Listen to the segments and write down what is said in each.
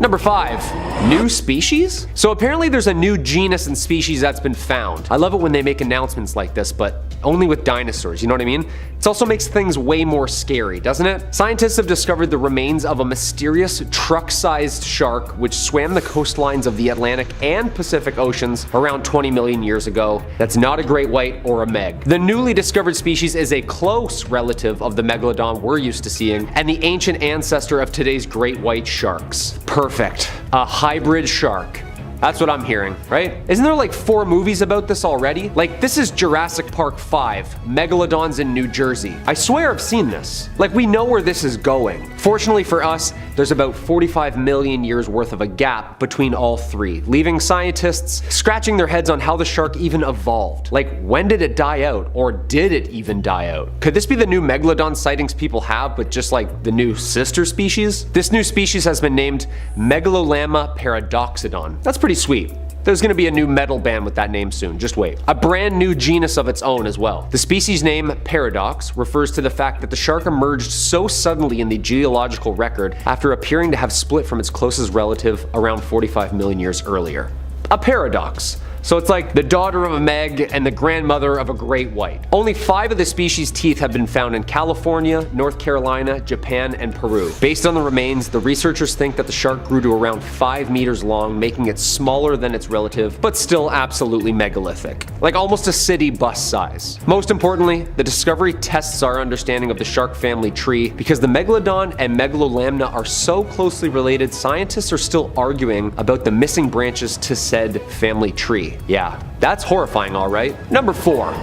Number 5. New species? So apparently there's a new genus and species that's been found. I love it when they make announcements like this, but only with dinosaurs, you know what I mean? It also makes things way more scary, doesn't it? Scientists have discovered the remains of a mysterious truck-sized shark which swam the coastlines of the Atlantic and Pacific Oceans around 20 million years ago. That's not a great white or a meg. The newly discovered species is a close relative of the megalodon we're used to seeing and the ancient ancestor of today's great white sharks. Perfect. A hybrid shark. That's what I'm hearing, right? Isn't there like 4 movies about this already? Like, this is Jurassic Park 5, Megalodons in New Jersey. I swear I've seen this. Like, we know where this is going. Fortunately for us, there's about 45 million years worth of a gap between all 3, leaving scientists scratching their heads on how the shark even evolved. Like, when did it die out? Or did it even die out? Could this be the new Megalodon sightings people have, but just like the new sister species? This new species has been named Megalolama paradoxodon. That's pretty sweet. There's gonna be a new metal band with that name soon, just wait. A brand new genus of its own as well. The species name, Paradox, refers to the fact that the shark emerged so suddenly in the geological record after appearing to have split from its closest relative around 45 million years earlier. A paradox. So it's like the daughter of a meg and the grandmother of a great white. Only 5 of the species' teeth have been found in California, North Carolina, Japan, and Peru. Based on the remains, the researchers think that the shark grew to around 5 meters long, making it smaller than its relative, but still absolutely megalithic. Like almost a city bus size. Most importantly, the discovery tests our understanding of the shark family tree. Because the Megalodon and Megalolamna are so closely related, scientists are still arguing about the missing branches to said family tree. Yeah, that's horrifying, alright. Number 4.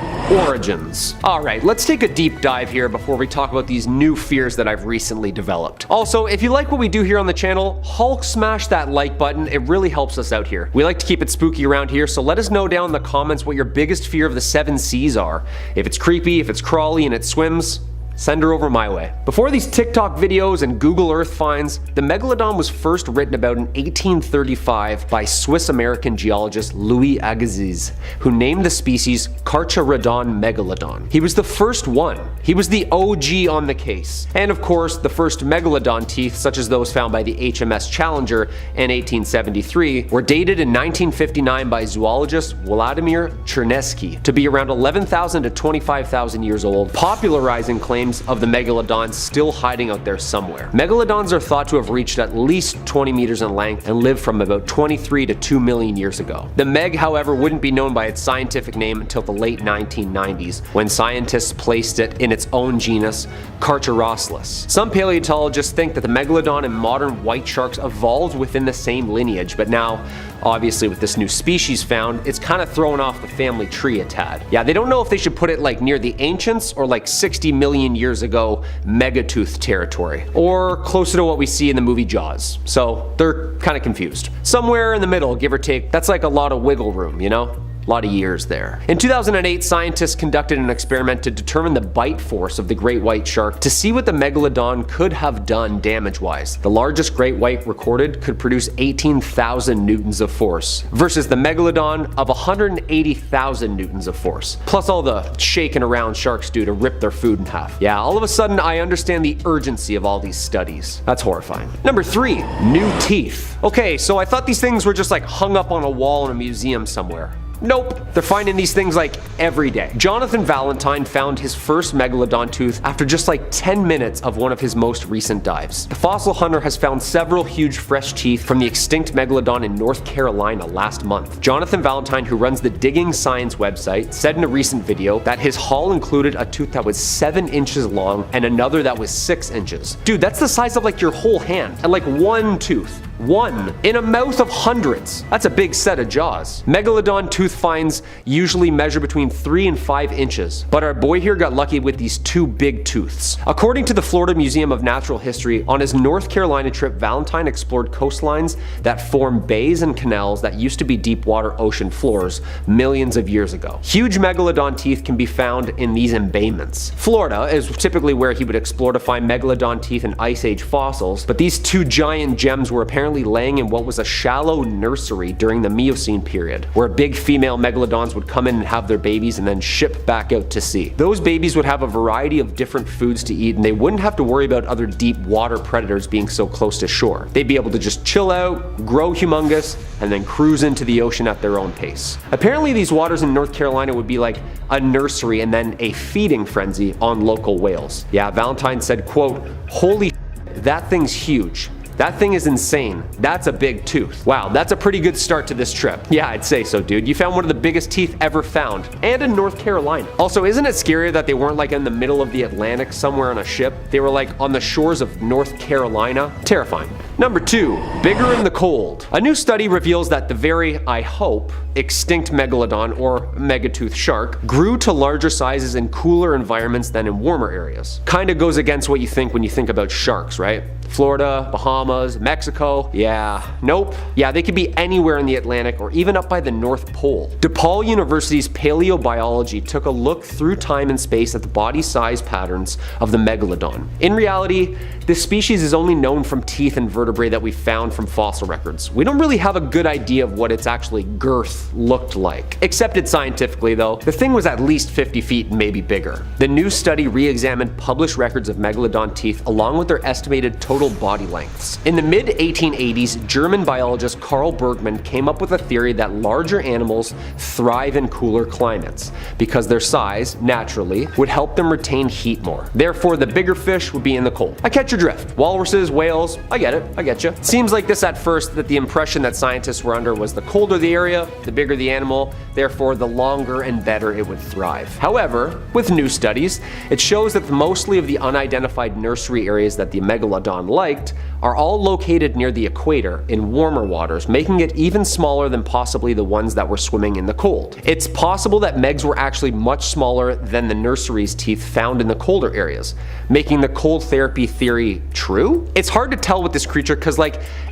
Origins. Alright, let's take a deep dive here before we talk about these new fears that I've recently developed. Also, if you like what we do here on the channel, Hulk smash that like button, it really helps us out here. We like to keep it spooky around here, so let us know down in the comments what your biggest fear of the 7 seas are. If it's creepy, if it's crawly and it swims, send her over my way. Before these TikTok videos and Google Earth finds, the Megalodon was first written about in 1835 by Swiss-American geologist Louis Agassiz, who named the species Carcharodon megalodon. He was the first one. He was the OG on the case. And of course, the first megalodon teeth, such as those found by the HMS Challenger in 1873, were dated in 1959 by zoologist Vladimir Chernesky to be around 11,000 to 25,000 years old, popularizing claims of the megalodon still hiding out there somewhere. Megalodons are thought to have reached at least 20 meters in length and lived from about 23 to 2 million years ago. The meg, however, wouldn't be known by its scientific name until the late 1990s, when scientists placed it in its own genus, Carcharodon. Some paleontologists think that the megalodon and modern white sharks evolved within the same lineage, but now, obviously with this new species found, it's kind of throwing off the family tree a tad. Yeah, they don't know if they should put it like near the ancients or like 60 million years ago megatooth territory, or closer to what we see in the movie Jaws. So they're kind of confused. Somewhere in the middle, give or take, that's like a lot of wiggle room, you know? A lot of years there. In 2008, scientists conducted an experiment to determine the bite force of the great white shark to see what the megalodon could have done damage-wise. The largest great white recorded could produce 18,000 newtons of force, versus the megalodon of 180,000 newtons of force, plus all the shaking around sharks do to rip their food in half. Yeah, all of a sudden I understand the urgency of all these studies. That's horrifying. Number 3, new teeth. Okay, so I thought these things were just like hung up on a wall in a museum somewhere. Nope, they're finding these things like every day. Jonathan Valentine found his first megalodon tooth after just like 10 minutes of one of his most recent dives. The fossil hunter has found several huge fresh teeth from the extinct megalodon in North Carolina last month. Jonathan Valentine, who runs the Digging Science website, said in a recent video that his haul included a tooth that was 7 inches long and another that was 6 inches. Dude, that's the size of like your whole hand, and like one tooth. One in a mouth of hundreds. That's a big set of jaws. Megalodon tooth finds usually measure between 3 and 5 inches, but our boy here got lucky with these 2 big tooths. According to the Florida Museum of Natural History, on his North Carolina trip, Valentine explored coastlines that form bays and canals that used to be deep water ocean floors millions of years ago. Huge megalodon teeth can be found in these embayments. Florida is typically where he would explore to find megalodon teeth and ice age fossils, but these 2 giant gems were apparently laying in what was a shallow nursery during the Miocene period, where big female megalodons would come in and have their babies and then ship back out to sea. Those babies would have a variety of different foods to eat, and they wouldn't have to worry about other deep water predators being so close to shore. They'd be able to just chill out, grow humongous, and then cruise into the ocean at their own pace. Apparently these waters in North Carolina would be like a nursery and then a feeding frenzy on local whales. Yeah, Valentine said, quote, "Holy shit, that thing's huge. That thing is insane. That's a big tooth." Wow, that's a pretty good start to this trip. Yeah, I'd say so, dude. You found one of the biggest teeth ever found, and in North Carolina. Also, isn't it scary that they weren't like in the middle of the Atlantic somewhere on a ship? They were like on the shores of North Carolina. Terrifying. Number 2, bigger in the cold. A new study reveals that the very, I hope, extinct megalodon or megatooth shark grew to larger sizes in cooler environments than in warmer areas. Kinda goes against what you think when you think about sharks, right? Florida, Bahamas, Mexico. Yeah, nope. Yeah, they could be anywhere in the Atlantic or even up by the North Pole. DePaul University's paleobiology took a look through time and space at the body size patterns of the megalodon. In reality, this species is only known from teeth and vertebrae that we found from fossil records. We don't really have a good idea of what its actually girth looked like. Accepted scientifically though, the thing was at least 50 feet and maybe bigger. The new study re-examined published records of megalodon teeth along with their estimated total body lengths. In the mid-1880s, German biologist Carl Bergman came up with a theory that larger animals thrive in cooler climates because their size, naturally, would help them retain heat more. Therefore, the bigger fish would be in the cold. I catch your drift. Walruses, whales, I get it, I get you. Seems like this at first that the impression that scientists were under was the colder the area, the bigger the animal, therefore the longer and better it would thrive. However, with new studies, it shows that mostly of the unidentified nursery areas that the megalodon liked are all located near the equator in warmer waters, making it even smaller than possibly the ones that were swimming in the cold. It's possible that megs were actually much smaller than the nursery's teeth found in the colder areas, making the cold therapy theory true? It's hard to tell with this creature because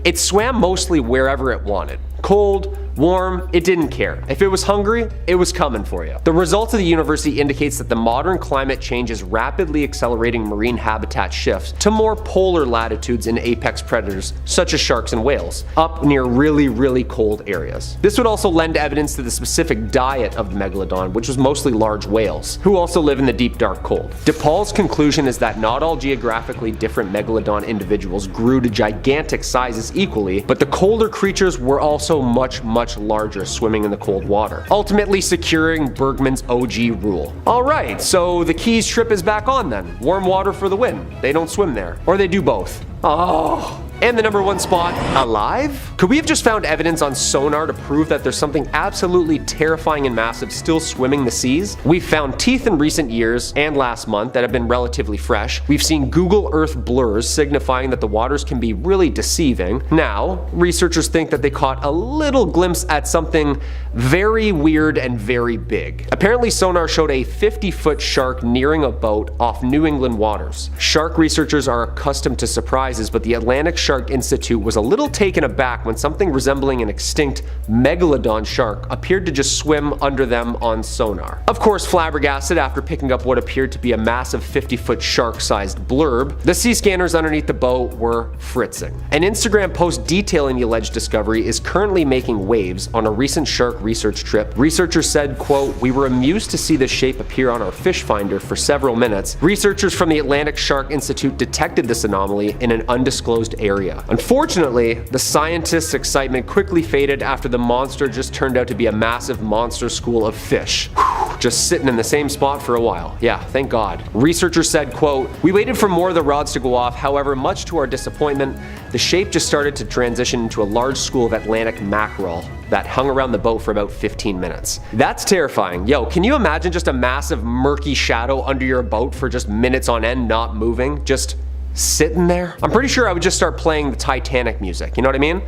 it swam mostly wherever it wanted. Cold, warm, it didn't care. If it was hungry, it was coming for you. The result of the university indicates that the modern climate change is rapidly accelerating marine habitat shifts to more polar latitudes in apex predators such as sharks and whales, up near really cold areas. This would also lend evidence to the specific diet of the megalodon, which was mostly large whales, who also live in the deep dark cold. DePaul's conclusion is that not all geographically different megalodon individuals grew to gigantic sizes equally, but the colder creatures were also much larger swimming in the cold water, ultimately securing Bergman's OG rule. Alright, so the Keys trip is back on then. Warm water for the win. They don't swim there. Or they do both. Oh. And the number 1 spot, alive? Could we have just found evidence on sonar to prove that there's something absolutely terrifying and massive still swimming the seas? We've found teeth in recent years and last month that have been relatively fresh. We've seen Google Earth blurs signifying that the waters can be really deceiving. Now, researchers think that they caught a little glimpse at something very weird and very big. Apparently sonar showed a 50-foot shark nearing a boat off New England waters. Shark researchers are accustomed to surprises, but the Atlantic Shark Institute was a little taken aback when something resembling an extinct megalodon shark appeared to just swim under them on sonar. Of course, flabbergasted after picking up what appeared to be a massive 50-foot shark-sized blurb, the sea scanners underneath the boat were fritzing. An Instagram post detailing the alleged discovery is currently making waves on a recent shark research trip. Researchers said, quote, "We were amused to see this shape appear on our fish finder for several minutes. Researchers from the Atlantic Shark Institute detected this anomaly in an undisclosed area. Unfortunately, the scientists' excitement quickly faded after the monster just turned out to be a massive monster school of fish. Whew, just sitting in the same spot for a while. Yeah, thank God." Researchers said, quote, "We waited for more of the rods to go off, however, much to our disappointment, the shape just started to transition into a large school of Atlantic mackerel that hung around the boat for about 15 minutes. That's terrifying. Yo, can you imagine just a massive murky shadow under your boat for just minutes on end not moving? Just sitting there? I'm pretty sure I would just start playing the Titanic music, you know what I mean?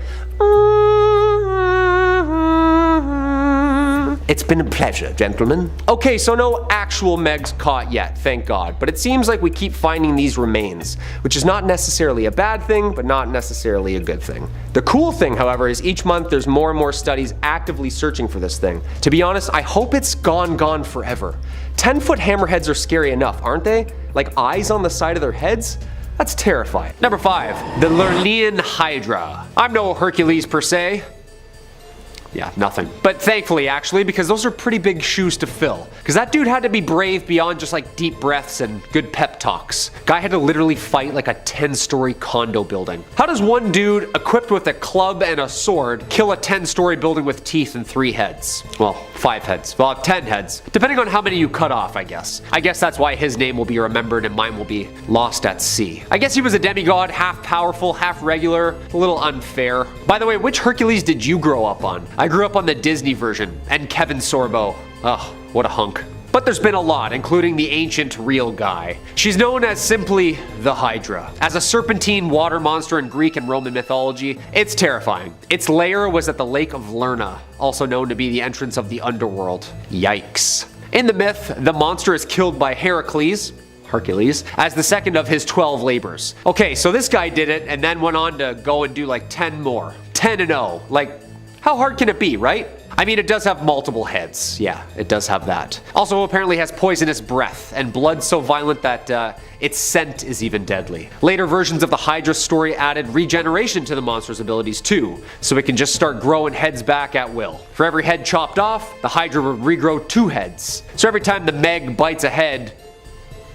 It's been a pleasure, gentlemen. Okay, so no actual megs caught yet, thank God, but it seems like we keep finding these remains, which is not necessarily a bad thing, but not necessarily a good thing. The cool thing, however, is each month there's more and more studies actively searching for this thing. To be honest, I hope it's gone forever. 10-foot hammerheads are scary enough, aren't they? Like eyes on the side of their heads? That's terrifying. Number 5, the Lerlean Hydra. I'm no Hercules per se, Yeah, nothing. But thankfully, actually, because those are pretty big shoes to fill. Because that dude had to be brave beyond just like deep breaths and good pep talks. Guy had to literally fight like a 10-story condo building. How does one dude equipped with a club and a sword kill a 10-story building with teeth and 3 heads? Well, 5 heads. Well, 10 heads. Depending on how many you cut off, I guess. I guess that's why his name will be remembered and mine will be lost at sea. I guess he was a demigod, half powerful, half regular. A little unfair. By the way, which Hercules did you grow up on? I grew up on the Disney version, and Kevin Sorbo. Ugh, what a hunk. But there's been a lot, including the ancient real guy. She's known as simply the Hydra. As a serpentine water monster in Greek and Roman mythology, it's terrifying. Its lair was at the Lake of Lerna, also known to be the entrance of the underworld. Yikes. In the myth, the monster is killed by Hercules, as the second of his 12 labors. Okay, so this guy did it and then went on to go and do like 10 more. 10-0. Like, how hard can it be, right? I mean, it does have multiple heads. Yeah, it does have that. Also, apparently has poisonous breath and blood so violent that its scent is even deadly. Later versions of the Hydra story added regeneration to the monster's abilities too, so it can just start growing heads back at will. For every head chopped off, the Hydra would regrow 2 heads. So every time the Meg bites a head,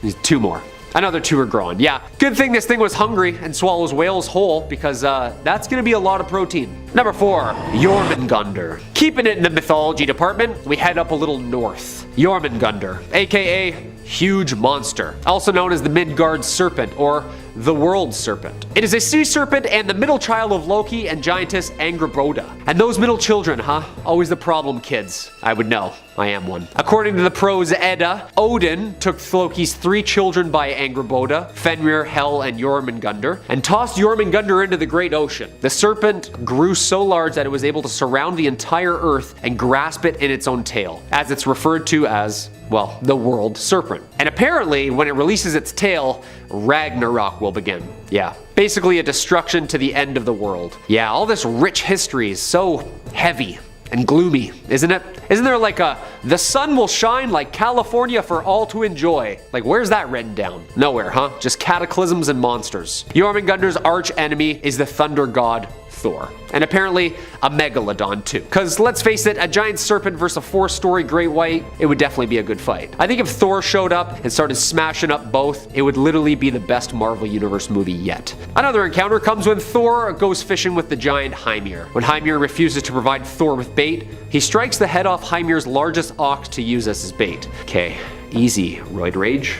there's 2 more. Another 2 are growing. Yeah, good thing this thing was hungry and swallows whales whole because that's gonna be a lot of protein. Number 4, Jormungandr. Keeping it in the mythology department, we head up a little north. Jormungandr, aka Huge Monster, also known as the Midgard Serpent or the World Serpent. It is a sea serpent and the middle child of Loki and giantess Angrboda. And those middle children, huh? Always the problem kids. I would know. I am one. According to the prose Edda, Odin took Loki's 3 children by Angrboda, Fenrir, Hel, and Jormungandr, and tossed Jormungandr into the great ocean. The serpent grew so large that it was able to surround the entire earth and grasp it in its own tail, as it's referred to as, well, the World Serpent. And apparently, when it releases its tail, Ragnarok will begin. Yeah, basically a destruction to the end of the world. Yeah, all this rich history is so heavy and gloomy, isn't it? Isn't there like the sun will shine like California for all to enjoy? Like, where's that written down? Nowhere, huh? Just cataclysms and monsters. Jormungandr's arch enemy is the thunder god Thor. And apparently a Megalodon too. Cause let's face it, a giant serpent versus a 4-story great white, it would definitely be a good fight. I think if Thor showed up and started smashing up both, it would literally be the best Marvel Universe movie yet. Another encounter comes when Thor goes fishing with the giant Hymir. When Hymir refuses to provide Thor with bait, he strikes the head off Hymir's largest ox to use as his bait. Okay, easy, Roid Rage.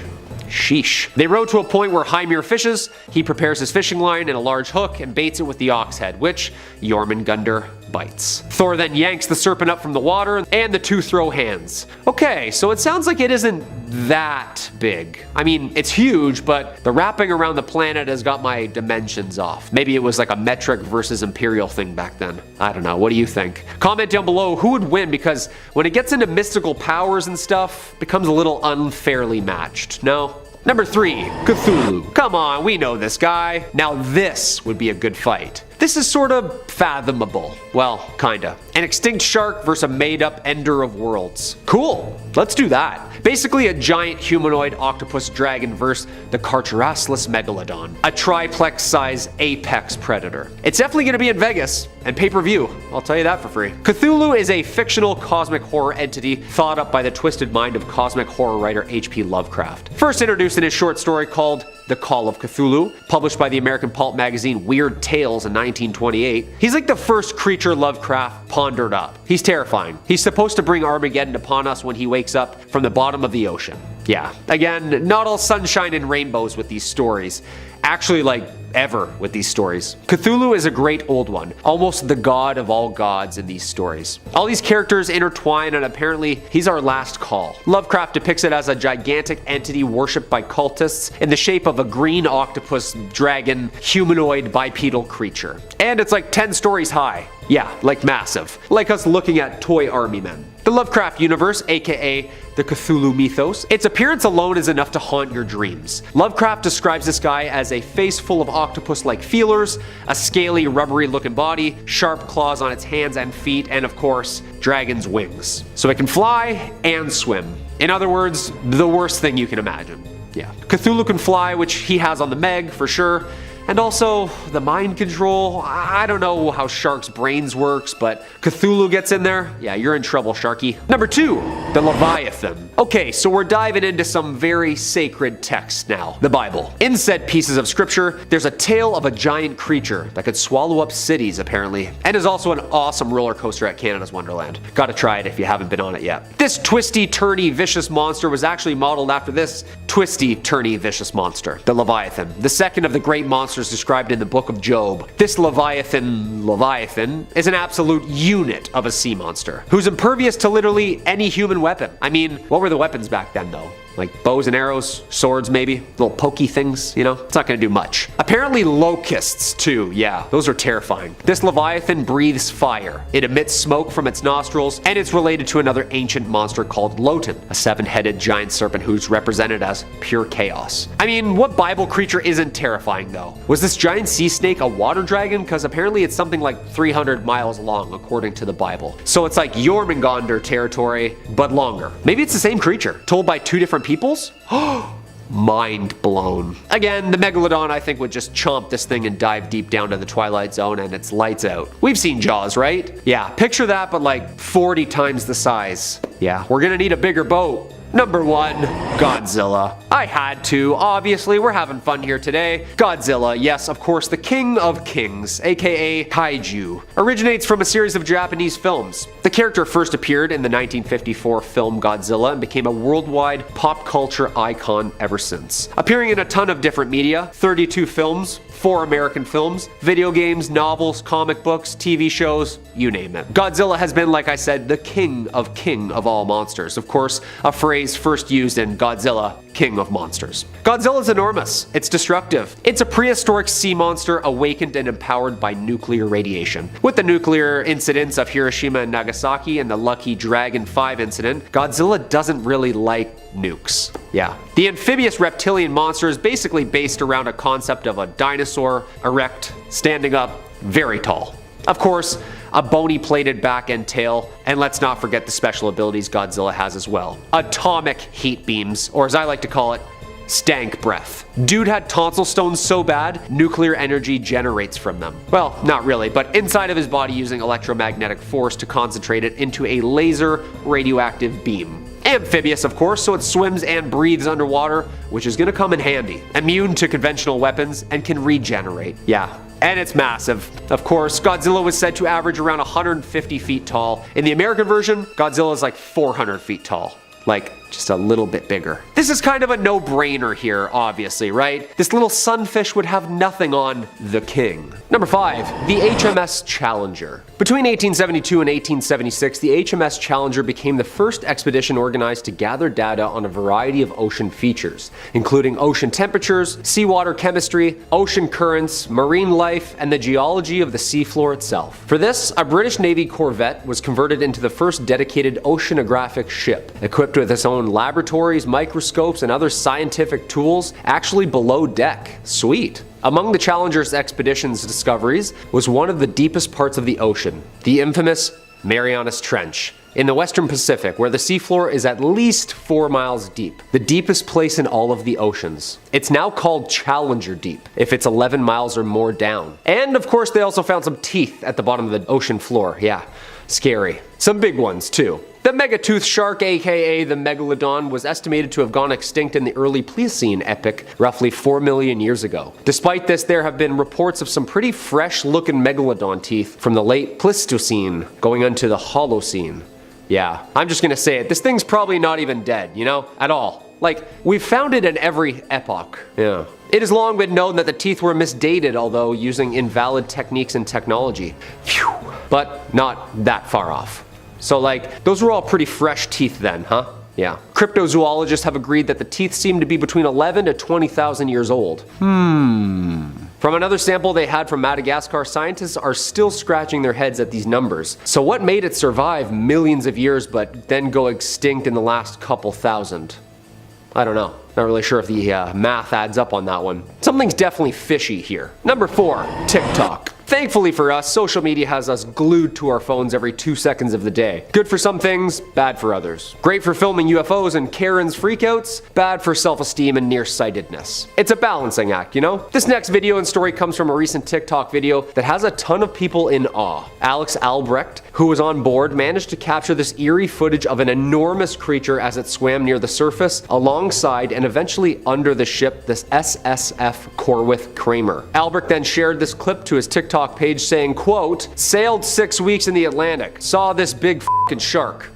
Sheesh. They row to a point where Hymir fishes, he prepares his fishing line and a large hook and baits it with the ox head, which Jormungandr bites. Thor then yanks the serpent up from the water and the 2 throw hands. Okay, so it sounds like it isn't that big. I mean, it's huge, but the wrapping around the planet has got my dimensions off. Maybe it was like a metric versus imperial thing back then. I don't know, what do you think? Comment down below who would win, because when it gets into mystical powers and stuff, it becomes a little unfairly matched, no? Number 3, Cthulhu. Come on, we know this guy. Now this would be a good fight. This is sort of fathomable. Well, kinda. An extinct shark versus a made-up ender of worlds. Cool, let's do that. Basically a giant humanoid octopus dragon versus the Carcharaslus Megalodon, a triplex-size apex predator. It's definitely gonna be in Vegas and pay-per-view, I'll tell you that for free. Cthulhu is a fictional cosmic horror entity thought up by the twisted mind of cosmic horror writer H.P. Lovecraft. First introduced in his short story called The Call of Cthulhu, published by the American pulp magazine Weird Tales in 1928. He's like the first creature Lovecraft pondered up. He's terrifying. He's supposed to bring Armageddon upon us when he wakes up from the bottom of the ocean. Yeah, again, not all sunshine and rainbows with these stories. Actually, like, ever with these stories. Cthulhu is a great old one, almost the god of all gods in these stories. All these characters intertwine, and apparently he's our last call. Lovecraft depicts it as a gigantic entity worshipped by cultists in the shape of a green octopus, dragon, humanoid, bipedal creature. And it's like 10 stories high. Yeah, like massive. Like us looking at toy army men. The Lovecraft universe, aka the Cthulhu mythos, its appearance alone is enough to haunt your dreams. Lovecraft describes this guy as a face full of octopus-like feelers, a scaly, rubbery-looking body, sharp claws on its hands and feet, and of course, dragon's wings. So it can fly and swim. In other words, the worst thing you can imagine. Yeah. Cthulhu can fly, which he has on the Meg, for sure. And also, the mind control. I don't know how sharks' brains works, but Cthulhu gets in there. Yeah, you're in trouble, Sharky. Number 2, the Leviathan. Okay, so we're diving into some very sacred texts now. The Bible. In said pieces of scripture, there's a tale of a giant creature that could swallow up cities, apparently, and is also an awesome roller coaster at Canada's Wonderland. Gotta try it if you haven't been on it yet. This twisty, turny, vicious monster was actually modeled after this twisty, turny, vicious monster, the Leviathan, the second of the great monsters described in the book of Job. This Leviathan is an absolute unit of a sea monster, who's impervious to literally any human weapon. I mean, what were the weapons back then though? Like bows and arrows, swords maybe, little pokey things, you know? It's not gonna do much. Apparently locusts too, yeah, those are terrifying. This Leviathan breathes fire. It emits smoke from its nostrils, and it's related to another ancient monster called Lotan, a 7-headed giant serpent who's represented as pure chaos. I mean, what Bible creature isn't terrifying though? Was this giant sea snake a water dragon? Because apparently it's something like 300 miles long according to the Bible. So it's like Jormungandr territory, but longer. Maybe it's the same creature, told by 2 different peoples? Mind blown. Again, the Megalodon I think would just chomp this thing and dive deep down to the Twilight Zone and it's lights out. We've seen Jaws, right? Yeah, picture that but like 40 times the size. Yeah, we're gonna need a bigger boat. Number 1, Godzilla. I had to, obviously, we're having fun here today. Godzilla, yes, of course, the king of kings, aka Kaiju, originates from a series of Japanese films. The character first appeared in the 1954 film Godzilla and became a worldwide pop culture icon ever since. Appearing in a ton of different media, 32 films, 4 American films, video games, novels, comic books, TV shows, you name it. Godzilla has been, like I said, the king of all monsters. Of course, a phrase first used in Godzilla, King of Monsters. Godzilla's enormous. It's destructive. It's a prehistoric sea monster awakened and empowered by nuclear radiation. With the nuclear incidents of Hiroshima and Nagasaki and the Lucky Dragon 5 incident, Godzilla doesn't really like nukes. Yeah. The amphibious reptilian monster is basically based around a concept of a dinosaur, erect, standing up, very tall. Of course, a bony plated back and tail, and let's not forget the special abilities Godzilla has as well. Atomic heat beams, or as I like to call it, stank breath. Dude had tonsil stones so bad, nuclear energy generates from them. Well, not really, but inside of his body using electromagnetic force to concentrate it into a laser radioactive beam. Amphibious, of course, so it swims and breathes underwater, which is gonna come in handy. Immune to conventional weapons and can regenerate. Yeah. And it's massive. Of course, Godzilla was said to average around 150 feet tall. In the American version, Godzilla is like 400 feet tall. Like, just a little bit bigger. This is kind of a no-brainer here, obviously, right? This little sunfish would have nothing on the king. Number 5, the HMS Challenger. Between 1872 and 1876, the HMS Challenger became the first expedition organized to gather data on a variety of ocean features, including ocean temperatures, seawater chemistry, ocean currents, marine life, and the geology of the seafloor itself. For this, a British Navy corvette was converted into the first dedicated oceanographic ship, equipped with its own laboratories, microscopes, and other scientific tools actually below deck. Sweet. Among the Challenger's expedition's discoveries was one of the deepest parts of the ocean, the infamous Marianas Trench, in the Western Pacific, where the seafloor is at least 4 miles deep, the deepest place in all of the oceans. It's now called Challenger Deep, if it's 11 miles or more down. And of course, they also found some teeth at the bottom of the ocean floor. Yeah, scary. Some big ones too. The megatooth shark, aka the Megalodon, was estimated to have gone extinct in the early Pliocene epoch, roughly 4 million years ago. Despite this, there have been reports of some pretty fresh-looking Megalodon teeth from the late Pleistocene going into the Holocene. Yeah, I'm just gonna say it, this thing's probably not even dead, you know, at all. Like, we've found it in every epoch. Yeah. It has long been known that the teeth were misdated, although using invalid techniques and technology. Phew. But not that far off. So like, those were all pretty fresh teeth then, huh? Yeah. Cryptozoologists have agreed that the teeth seem to be between 11 to 20,000 years old. From another sample they had from Madagascar, scientists are still scratching their heads at these numbers. So what made it survive millions of years but then go extinct in the last couple thousand? I don't know. Not really sure if the math adds up on that one. Something's definitely fishy here. Number 4, TikTok. Thankfully for us, social media has us glued to our phones every 2 seconds of the day. Good for some things, bad for others. Great for filming UFOs and Karen's freakouts, bad for self-esteem and nearsightedness. It's a balancing act, you know? This next video and story comes from a recent TikTok video that has a ton of people in awe. Alex Albrecht, who was on board, managed to capture this eerie footage of an enormous creature as it swam near the surface, alongside and eventually under the ship, this SSF Corwith Kramer. Albrecht then shared this clip to his TikTok page saying, quote, "Sailed 6 weeks in the Atlantic, saw this big f***ing shark."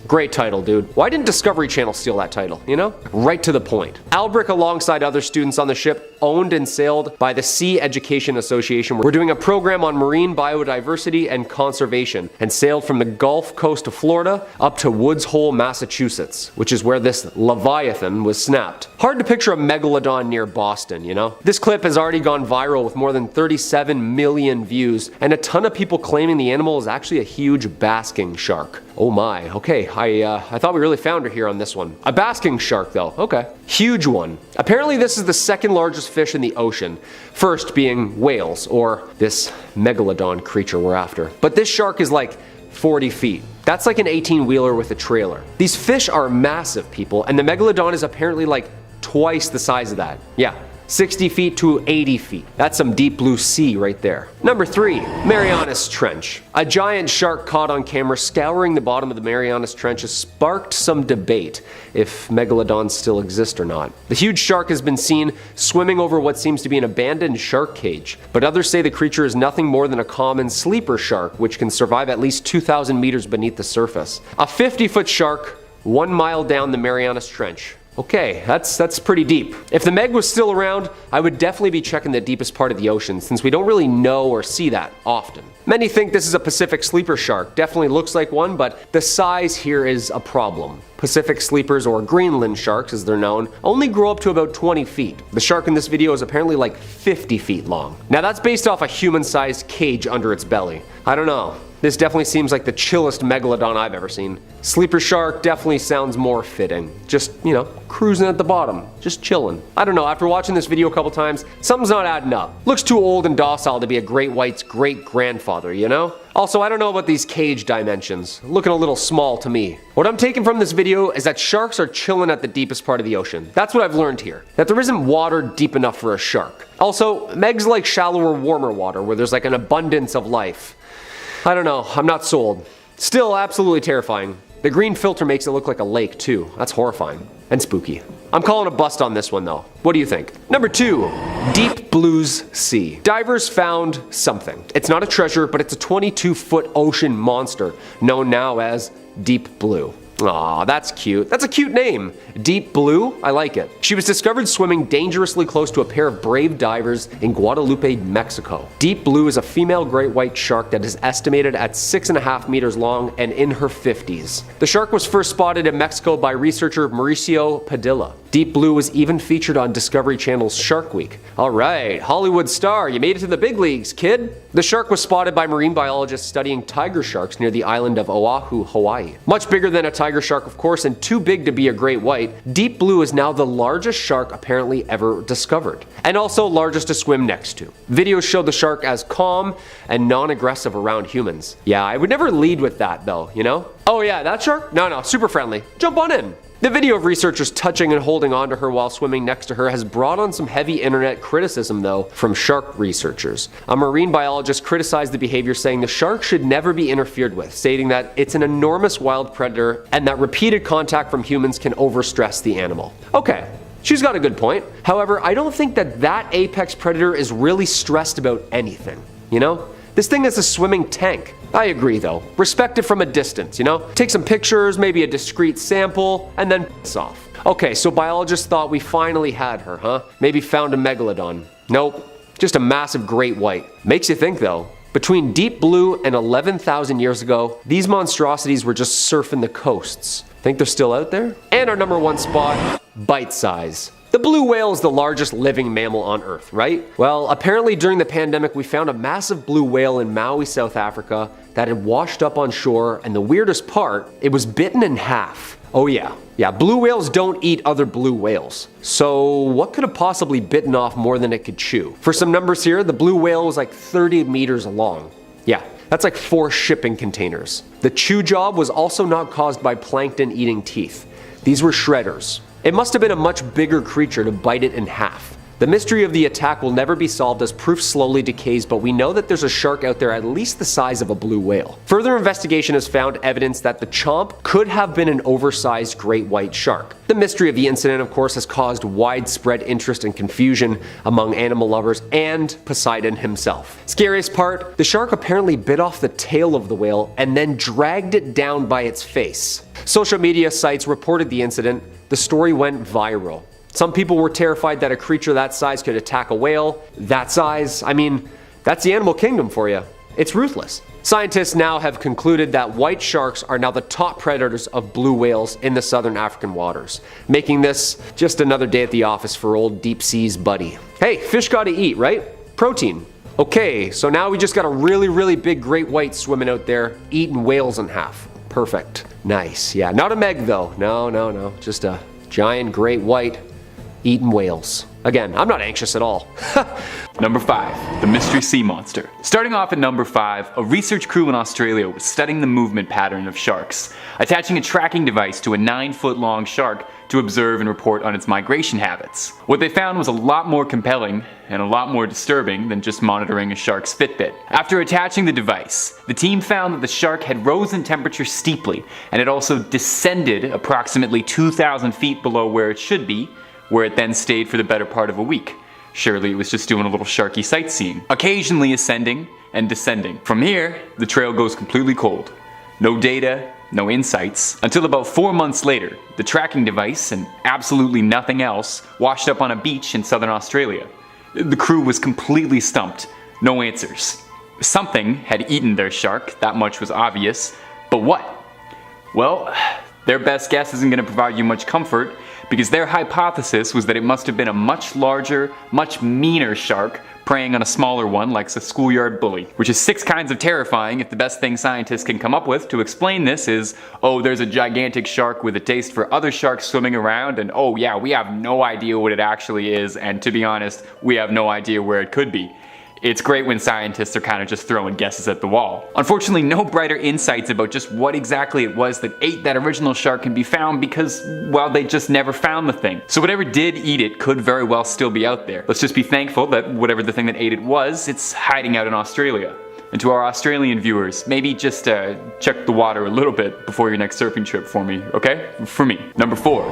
Great title, dude. Why didn't Discovery Channel steal that title, you know? Right to the point. Albrecht, alongside other students on the ship, owned and sailed by the Sea Education Association. We're doing a program on marine biodiversity and conservation, and sailed from the Gulf Coast of Florida up to Woods Hole, Massachusetts, which is where this Leviathan was snapped. Hard to picture a Megalodon near Boston, you know? This clip has already gone viral with more than 37 million views, and a ton of people claiming the animal is actually a huge basking shark. Oh my, okay, I thought we really found her here on this one. A basking shark though, okay. Huge one. Apparently this is the second largest fish in the ocean, first being whales, or this Megalodon creature we're after. But this shark is like 40 feet. That's like an 18-wheeler with a trailer. These fish are massive, people, and the Megalodon is apparently like twice the size of that. Yeah. 60 feet to 80 feet. That's some deep blue sea right there. Number 3, Marianas Trench. A giant shark caught on camera scouring the bottom of the Marianas Trench has sparked some debate if megalodons still exist or not. The huge shark has been seen swimming over what seems to be an abandoned shark cage, but others say the creature is nothing more than a common sleeper shark, which can survive at least 2,000 meters beneath the surface. A 50-foot shark 1 mile down the Marianas Trench. Okay, that's pretty deep. If the Meg was still around, I would definitely be checking the deepest part of the ocean, since we don't really know or see that often. Many think this is a Pacific sleeper shark. Definitely looks like one, but the size here is a problem. Pacific sleepers, or Greenland sharks as they're known, only grow up to about 20 feet. The shark in this video is apparently like 50 feet long. Now that's based off a human-sized cage under its belly. I don't know. This definitely seems like the chillest megalodon I've ever seen. Sleeper shark definitely sounds more fitting. Just, you know, cruising at the bottom, just chilling. I don't know, after watching this video a couple times, something's not adding up. Looks too old and docile to be a great white's great-grandfather, you know? Also, I don't know about these cage dimensions. Looking a little small to me. What I'm taking from this video is that sharks are chilling at the deepest part of the ocean. That's what I've learned here. That there isn't water deep enough for a shark. Also, Megs like shallower, warmer water where there's like an abundance of life. I don't know, I'm not sold. Still absolutely terrifying. The green filter makes it look like a lake too. That's horrifying. And spooky. I'm calling a bust on this one though. What do you think? Number 2, Deep Blue's Sea. Divers found something. It's not a treasure, but it's a 22-foot ocean monster known now as Deep Blue. Aw, that's cute. That's a cute name. Deep Blue? I like it. She was discovered swimming dangerously close to a pair of brave divers in Guadalupe, Mexico. Deep Blue is a female great white shark that is estimated at 6.5 meters long and in her 50s. The shark was first spotted in Mexico by researcher Mauricio Padilla. Deep Blue was even featured on Discovery Channel's Shark Week. Alright, Hollywood star, you made it to the big leagues, kid. The shark was spotted by marine biologists studying tiger sharks near the island of Oahu, Hawaii. Much bigger than a tiger shark, of course, and too big to be a great white, Deep Blue is now the largest shark apparently ever discovered, and also largest to swim next to. Videos show the shark as calm and non-aggressive around humans. Yeah, I would never lead with that though, you know? Oh yeah, that shark? No, super friendly. Jump on in. The video of researchers touching and holding onto her while swimming next to her has brought on some heavy internet criticism though from shark researchers. A marine biologist criticized the behavior, saying the shark should never be interfered with, stating that it's an enormous wild predator and that repeated contact from humans can overstress the animal. Okay. She's got a good point. However, I don't think that apex predator is really stressed about anything, you know? This thing is a swimming tank. I agree though. Respect it from a distance, you know? Take some pictures, maybe a discreet sample, and then piss off. Okay, so biologists thought we finally had her, huh? Maybe found a megalodon. Nope, just a massive great white. Makes you think though. Between Deep Blue and 11,000 years ago, these monstrosities were just surfing the coasts. Think they're still out there? And our number 1 spot, bite size. The blue whale is the largest living mammal on Earth, right? Well, apparently during the pandemic we found a massive blue whale in Maui, South Africa that had washed up on shore, and the weirdest part, it was bitten in half. Oh yeah. Yeah, blue whales don't eat other blue whales. So what could have possibly bitten off more than it could chew? For some numbers here, the blue whale was like 30 meters long. Yeah, that's like 4 shipping containers. The chew job was also not caused by plankton eating teeth. These were shredders. It must have been a much bigger creature to bite it in half. The mystery of the attack will never be solved as proof slowly decays, but we know that there's a shark out there at least the size of a blue whale. Further investigation has found evidence that the chomp could have been an oversized great white shark. The mystery of the incident, of course, has caused widespread interest and confusion among animal lovers and Poseidon himself. Scariest part, the shark apparently bit off the tail of the whale and then dragged it down by its face. Social media sites reported the incident. The story went viral. Some people were terrified that a creature that size could attack a whale. That size, I mean, that's the animal kingdom for you. It's ruthless. Scientists now have concluded that white sharks are now the top predators of blue whales in the southern African waters, making this just another day at the office for old deep seas buddy. Hey, fish gotta eat, right? Protein. Okay, so now we just got a really big great white swimming out there, eating whales in half. Perfect. Nice. Yeah, not a meg though. No. Just a giant great white eating whales. Again, I'm not anxious at all. Number 5. The Mystery Sea Monster. Starting off at number 5, a research crew in Australia was studying the movement pattern of sharks, attaching a tracking device to a 9-foot-long shark to observe and report on its migration habits. What they found was a lot more compelling and a lot more disturbing than just monitoring a shark's Fitbit. After attaching the device, the team found that the shark had risen in temperature steeply, and it also descended approximately 2,000 feet below where it should be, where it then stayed for the better part of a week. Surely it was just doing a little sharky sightseeing, occasionally ascending and descending. From here, the trail goes completely cold. No data, no insights, until about 4 months later, the tracking device and absolutely nothing else washed up on a beach in southern Australia. The crew was completely stumped, no answers. Something had eaten their shark, that much was obvious, but what? Well, their best guess isn't going to provide you much comfort, because their hypothesis was that it must have been a much larger, much meaner shark preying on a smaller one like a schoolyard bully. Which is 6 kinds of terrifying if the best thing scientists can come up with to explain this is, oh, there's a gigantic shark with a taste for other sharks swimming around, and oh yeah, we have no idea what it actually is, and to be honest, we have no idea where it could be. It's great when scientists are kind of just throwing guesses at the wall. Unfortunately, no brighter insights about just what exactly it was that ate that original shark can be found because, well, they just never found the thing. So whatever did eat it could very well still be out there. Let's just be thankful that whatever the thing that ate it was, it's hiding out in Australia. And to our Australian viewers, maybe just check the water a little bit before your next surfing trip for me, okay? For me. Number 4,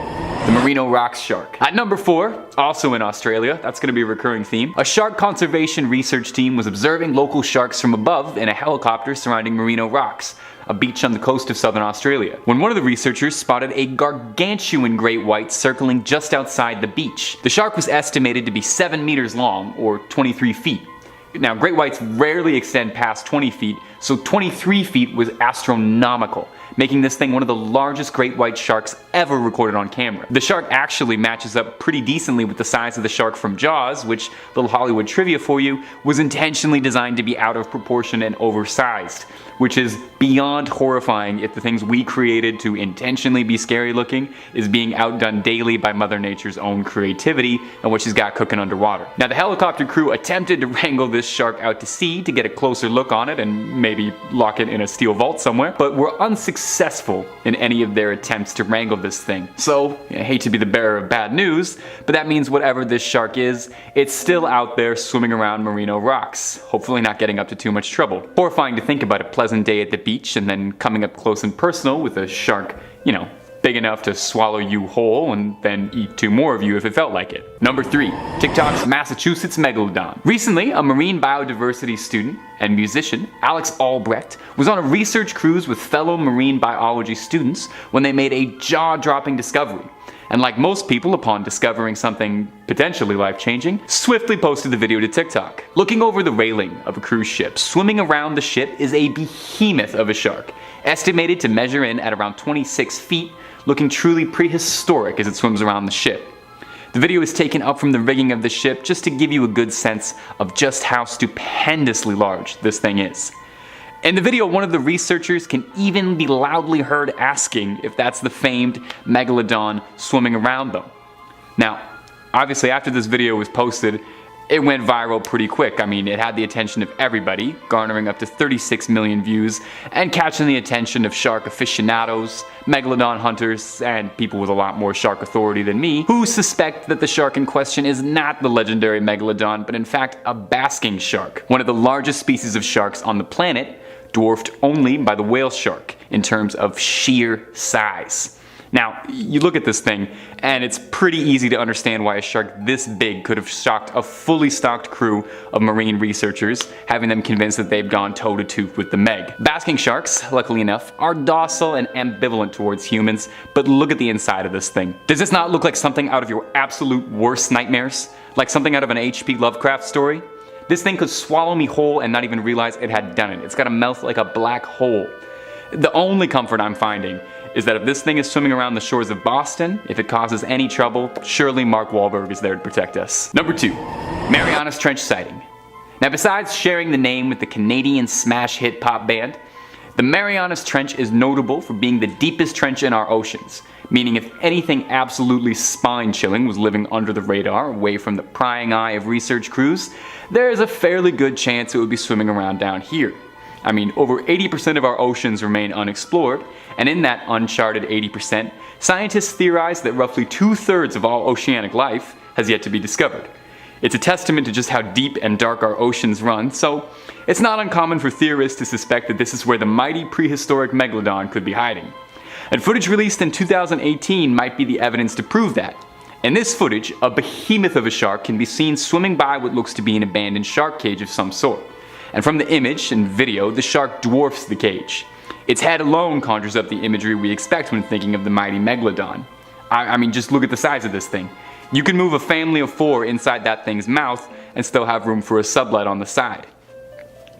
the Merino Rocks shark. At number 4, also in Australia, that's going to be a recurring theme, a shark conservation research team was observing local sharks from above in a helicopter surrounding Merino Rocks, a beach on the coast of southern Australia, when one of the researchers spotted a gargantuan great white circling just outside the beach. The shark was estimated to be 7 meters long, or 23 feet. Now, great whites rarely extend past 20 feet, so 23 feet was astronomical, making this thing one of the largest great white sharks ever recorded on camera. The shark actually matches up pretty decently with the size of the shark from Jaws, which, little Hollywood trivia for you, was intentionally designed to be out of proportion and oversized, which is beyond horrifying if the things we created to intentionally be scary looking is being outdone daily by Mother Nature's own creativity and what she's got cooking underwater. Now, the helicopter crew attempted to wrangle this shark out to sea to get a closer look on it and maybe lock it in a steel vault somewhere, but were unsuccessful in any of their attempts to wrangle this thing. So, I hate to be the bearer of bad news, but that means whatever this shark is, it's still out there swimming around Merino Rocks, hopefully not getting up to too much trouble. Horrifying to think about a pleasant day at the beach and then coming up close and personal with a shark, you know, big enough to swallow you whole and then eat 2 more of you if it felt like it. Number 3, TikTok's Massachusetts Megalodon. Recently, a marine biodiversity student and musician, Alex Albrecht, was on a research cruise with fellow marine biology students when they made a jaw-dropping discovery. And like most people, upon discovering something potentially life-changing, swiftly posted the video to TikTok. Looking over the railing of a cruise ship, swimming around the ship is a behemoth of a shark, estimated to measure in at around 26 feet, looking truly prehistoric as it swims around the ship. The video is taken up from the rigging of the ship just to give you a good sense of just how stupendously large this thing is. In the video, one of the researchers can even be loudly heard asking if that's the famed Megalodon swimming around them. Now, obviously after this video was posted, it went viral pretty quick. I mean, it had the attention of everybody, garnering up to 36 million views and catching the attention of shark aficionados, megalodon hunters, and people with a lot more shark authority than me, who suspect that the shark in question is not the legendary megalodon, but in fact a basking shark, one of the largest species of sharks on the planet, dwarfed only by the whale shark in terms of sheer size. Now, you look at this thing, and it's pretty easy to understand why a shark this big could have shocked a fully stocked crew of marine researchers, having them convinced that they've gone toe-to-toe with the Meg. Basking sharks, luckily enough, are docile and ambivalent towards humans, but look at the inside of this thing. Does this not look like something out of your absolute worst nightmares? Like something out of an H.P. Lovecraft story? This thing could swallow me whole and not even realize it had done it. It's got a mouth like a black hole. The only comfort I'm finding is that if this thing is swimming around the shores of Boston, if it causes any trouble, surely Mark Wahlberg is there to protect us. Number 2. Marianas Trench sighting. Now, besides sharing the name with the Canadian smash hit pop band, the Marianas Trench is notable for being the deepest trench in our oceans, meaning if anything absolutely spine-chilling was living under the radar, away from the prying eye of research crews, there is a fairly good chance it would be swimming around down here. I mean, over 80% of our oceans remain unexplored, and in that uncharted 80%, scientists theorize that roughly 2/3 of all oceanic life has yet to be discovered. It's a testament to just how deep and dark our oceans run, so it's not uncommon for theorists to suspect that this is where the mighty prehistoric Megalodon could be hiding. And footage released in 2018 might be the evidence to prove that. In this footage, a behemoth of a shark can be seen swimming by what looks to be an abandoned shark cage of some sort. And from the image and video, the shark dwarfs the cage. Its head alone conjures up the imagery we expect when thinking of the mighty Megalodon. I mean, just look at the size of this thing. You can move a family of 4 inside that thing's mouth and still have room for a sublet on the side.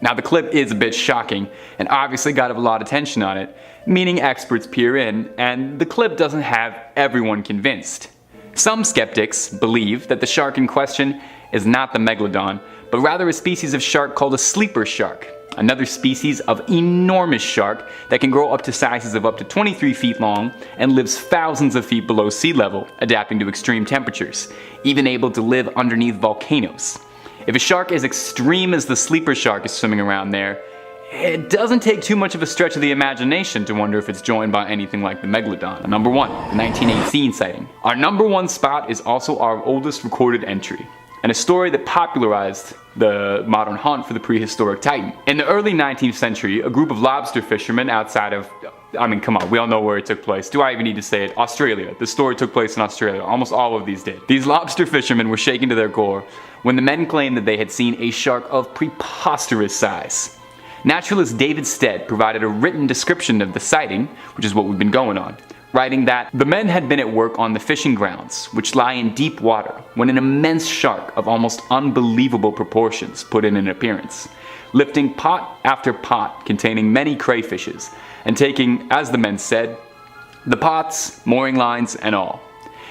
Now, the clip is a bit shocking and obviously got a lot of attention on it, meaning experts peer in, and the clip doesn't have everyone convinced. Some skeptics believe that the shark in question is not the Megalodon, but rather a species of shark called a sleeper shark, another species of enormous shark that can grow up to sizes of up to 23 feet long and lives thousands of feet below sea level, adapting to extreme temperatures, even able to live underneath volcanoes. If a shark as extreme as the sleeper shark is swimming around there, it doesn't take too much of a stretch of the imagination to wonder if it's joined by anything like the Megalodon. Number 1, the 1918 sighting. Our number 1 spot is also our oldest recorded entry, and a story that popularized the modern hunt for the prehistoric titan. In the early 19th century, a group of lobster fishermen outside of, I mean, come on, we all know where it took place. Do I even need to say it? Australia. The story took place in Australia. Almost all of these did. These lobster fishermen were shaken to their core when the men claimed that they had seen a shark of preposterous size. Naturalist David Stead provided a written description of the sighting, which is what we've been going on, writing that the men had been at work on the fishing grounds, which lie in deep water, when an immense shark of almost unbelievable proportions put in an appearance, lifting pot after pot containing many crayfishes, and taking, as the men said, the pots, mooring lines, and all.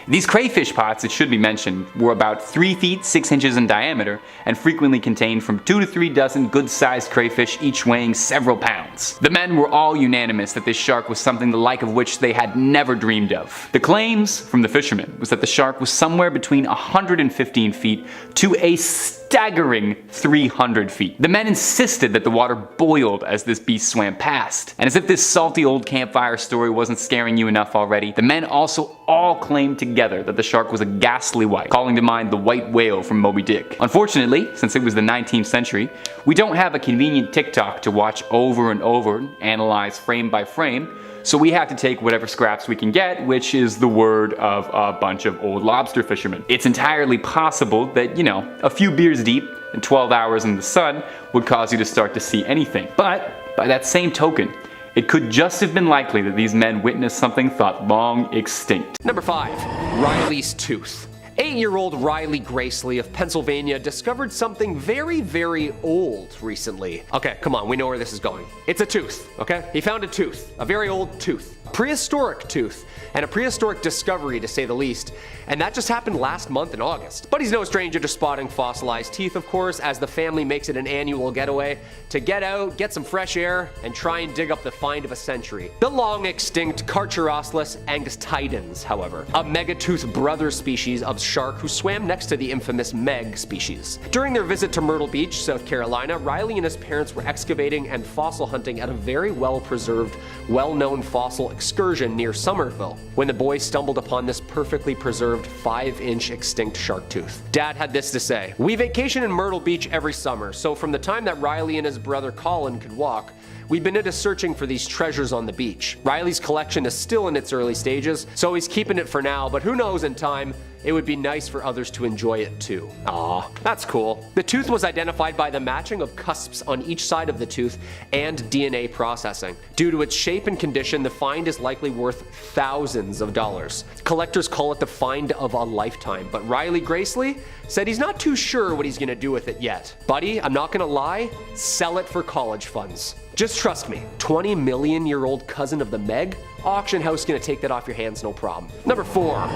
These crayfish pots, it should be mentioned, were about 3 feet 6 inches in diameter and frequently contained from 2 to 3 dozen good-sized crayfish, each weighing several pounds. The men were all unanimous that this shark was something the like of which they had never dreamed of. The claims from the fishermen was that the shark was somewhere between 115 feet to a staggering 300 feet. The men insisted that the water boiled as this beast swam past. And as if this salty old campfire story wasn't scaring you enough already, the men also all claimed together that the shark was a ghastly white, calling to mind the white whale from Moby Dick. Unfortunately, since it was the 19th century, we don't have a convenient TikTok to watch over and over, analyze frame by frame, so we have to take whatever scraps we can get, which is the word of a bunch of old lobster fishermen. It's entirely possible that, a few beers deep and 12 hours in the sun would cause you to start to see anything. But by that same token, it could just have been likely that these men witnessed something thought long extinct. Number 5, Riley's tooth. 8-year-old Riley Gracely of Pennsylvania discovered something very, very old recently. Okay, come on, we know where this is going. It's a tooth, okay? He found a tooth, a very old tooth. prehistoric tooth, and a prehistoric discovery to say the least, and that just happened last month in August. But he's no stranger to spotting fossilized teeth, of course, as the family makes it an annual getaway to get out, get some fresh air, and try and dig up the find of a century. The long-extinct Carcharosaurus angustidens, however, a megatooth brother species of shark who swam next to the infamous Meg species. During their visit to Myrtle Beach, South Carolina, Riley and his parents were excavating and fossil hunting at a very well-preserved, well-known fossil excursion near Somerville, when the boys stumbled upon this perfectly preserved 5-inch extinct shark tooth. Dad had this to say: "We vacation in Myrtle Beach every summer, so from the time that Riley and his brother Colin could walk, we've been into searching for these treasures on the beach. Riley's collection is still in its early stages, so he's keeping it for now, but who knows, in time, it would be nice for others to enjoy it too." Aw, that's cool. The tooth was identified by the matching of cusps on each side of the tooth and DNA processing. Due to its shape and condition, the find is likely worth thousands of dollars. Collectors call it the find of a lifetime, but Riley Gracely said he's not too sure what he's gonna do with it yet. Buddy, I'm not gonna lie, sell it for college funds. Just trust me, 20 million year old cousin of the Meg? Auction house gonna take that off your hands, no problem. Number 4,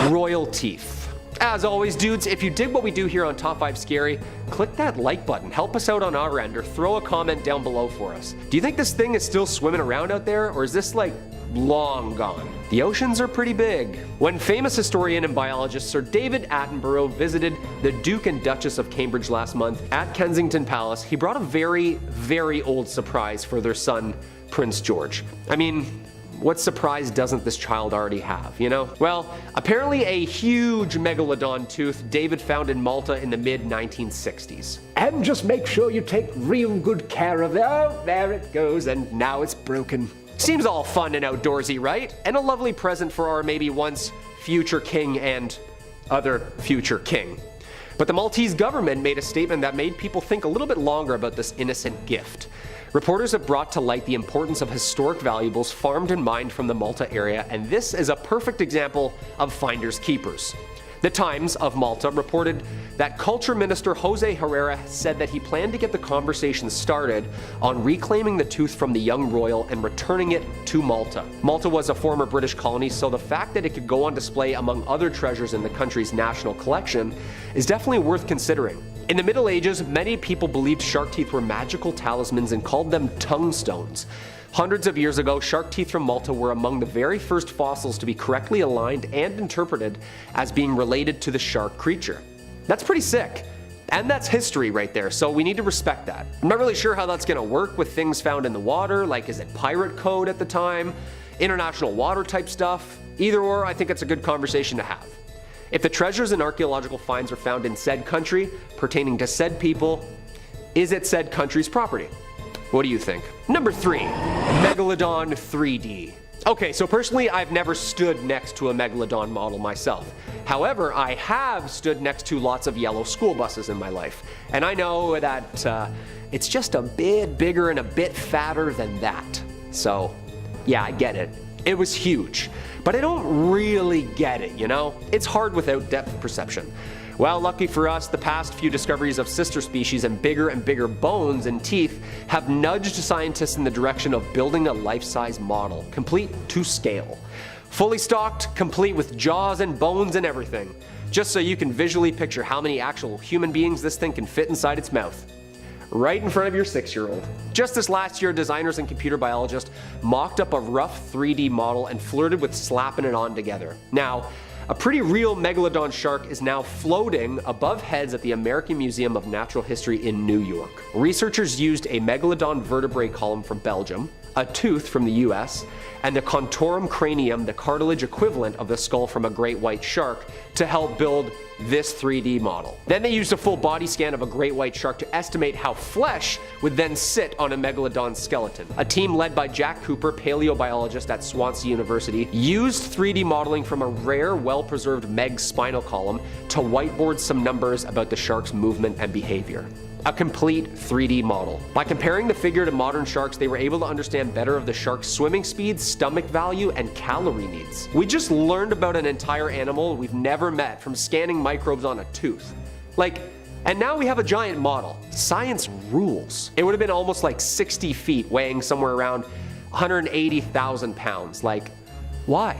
royal teeth. As always, dudes, if you dig what we do here on Top 5 Scary, click that like button, help us out on our end, or throw a comment down below for us. Do you think this thing is still swimming around out there, or is this like long gone? The oceans are pretty big. When famous historian and biologist Sir David Attenborough visited the Duke and Duchess of Cambridge last month at Kensington Palace, he brought a very, very old surprise for their son, Prince George. I mean, what surprise doesn't this child already have, you know? Well, apparently a huge Megalodon tooth David found in Malta in the mid-1960s. And just make sure you take real good care of it. Oh, there it goes, and now it's broken. Seems all fun and outdoorsy, right? And a lovely present for our maybe once future king and other future king. But the Maltese government made a statement that made people think a little bit longer about this innocent gift. Reporters have brought to light the importance of historic valuables farmed and mined from the Malta area, and this is a perfect example of finders keepers. The Times of Malta reported that Culture Minister Jose Herrera said that he planned to get the conversation started on reclaiming the tooth from the young royal and returning it to Malta. Malta was a former British colony, so the fact that it could go on display among other treasures in the country's national collection is definitely worth considering. In the Middle Ages, many people believed shark teeth were magical talismans and called them tongue stones. Hundreds of years ago, shark teeth from Malta were among the very first fossils to be correctly aligned and interpreted as being related to the shark creature. That's pretty sick. And that's history right there, so we need to respect that. I'm not really sure how that's gonna work with things found in the water, like is it pirate code at the time, international water type stuff? Either or, I think it's a good conversation to have. If the treasures and archaeological finds are found in said country, pertaining to said people, is it said country's property? What do you think? Number 3, Megalodon 3D. Okay, so personally, I've never stood next to a Megalodon model myself. However, I have stood next to lots of yellow school buses in my life. And I know that it's just a bit bigger and a bit fatter than that. So, yeah, I get it. It was huge. But I don't really get it, you know? It's hard without depth perception. Well, lucky for us, the past few discoveries of sister species and bigger bones and teeth have nudged scientists in the direction of building a life-size model, complete to scale. Fully stocked, complete with jaws and bones and everything. Just so you can visually picture how many actual human beings this thing can fit inside its mouth. Right in front of your 6-year-old. Just this last year, designers and computer biologists mocked up a rough 3D model and flirted with slapping it on together. Now, a pretty real Megalodon shark is now floating above heads at the American Museum of Natural History in New York. Researchers used a Megalodon vertebrae column from Belgium, a tooth from the US, and the contorum cranium, the cartilage equivalent of the skull from a great white shark, to help build this 3D model. Then they used a full body scan of a great white shark to estimate how flesh would then sit on a Megalodon skeleton. A team led by Jack Cooper, paleobiologist at Swansea University, used 3D modeling from a rare, well-preserved Meg spinal column to whiteboard some numbers about the shark's movement and behavior. A complete 3D model. By comparing the figure to modern sharks, they were able to understand better of the shark's swimming speed, stomach value, and calorie needs. We just learned about an entire animal we've never met from scanning microbes on a tooth. And now we have a giant model. Science rules. It would have been almost like 60 feet, weighing somewhere around 180,000 pounds. Like, why?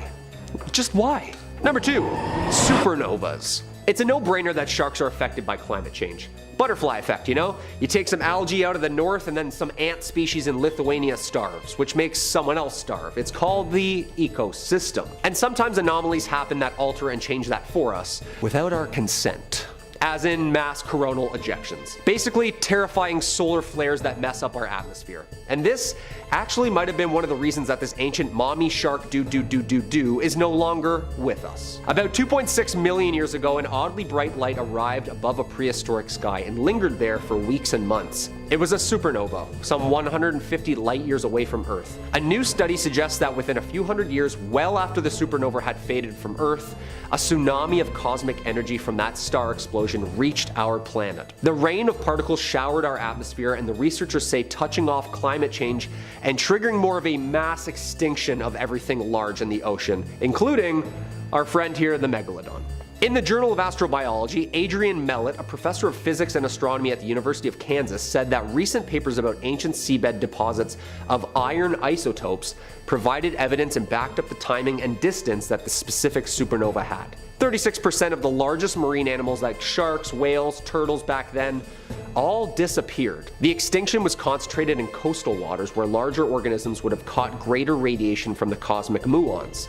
Just why? Number 2, supernovas. It's a no-brainer that sharks are affected by climate change. Butterfly effect, you know? You take some algae out of the north and then some ant species in Lithuania starves, which makes someone else starve. It's called the ecosystem. And sometimes anomalies happen that alter and change that for us without our consent. As in mass coronal ejections. Basically, terrifying solar flares that mess up our atmosphere. And this actually might have been one of the reasons that this ancient mommy shark is no longer with us. About 2.6 million years ago, an oddly bright light arrived above a prehistoric sky and lingered there for weeks and months. It was a supernova, some 150 light years away from Earth. A new study suggests that within a few hundred years, well after the supernova had faded from Earth, a tsunami of cosmic energy from that star explosion reached our planet. The rain of particles showered our atmosphere, and the researchers say touching off climate change and triggering more of a mass extinction of everything large in the ocean, including our friend here, the Megalodon. In the Journal of Astrobiology, Adrian Mellett, a professor of physics and astronomy at the University of Kansas, said that recent papers about ancient seabed deposits of iron isotopes provided evidence and backed up the timing and distance that the specific supernova had. 36% of the largest marine animals like sharks, whales, turtles back then all disappeared. The extinction was concentrated in coastal waters where larger organisms would have caught greater radiation from the cosmic muons.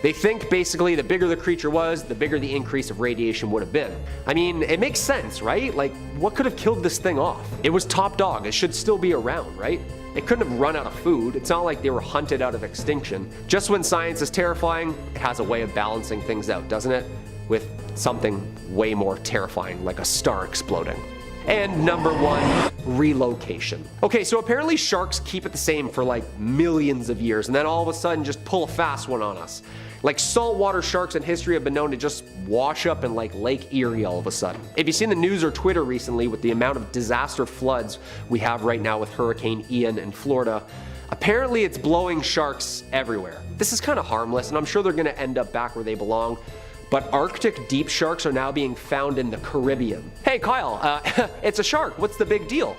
They think basically the bigger the creature was, the bigger the increase of radiation would have been. I mean, it makes sense, right? Like, what could have killed this thing off? It was top dog, it should still be around, right? It couldn't have run out of food. It's not like they were hunted out of extinction. Just when science is terrifying, it has a way of balancing things out, doesn't it? With something way more terrifying, like a star exploding. And number 1, relocation. Okay, so apparently sharks keep it the same for like millions of years and then all of a sudden just pull a fast one on us. Like saltwater sharks in history have been known to just wash up in like Lake Erie all of a sudden. If you've seen the news or Twitter recently with the amount of disaster floods we have right now with Hurricane Ian in Florida, apparently it's blowing sharks everywhere. This is kind of harmless and I'm sure they're gonna end up back where they belong. But Arctic deep sharks are now being found in the Caribbean. Hey Kyle, it's a shark, what's the big deal?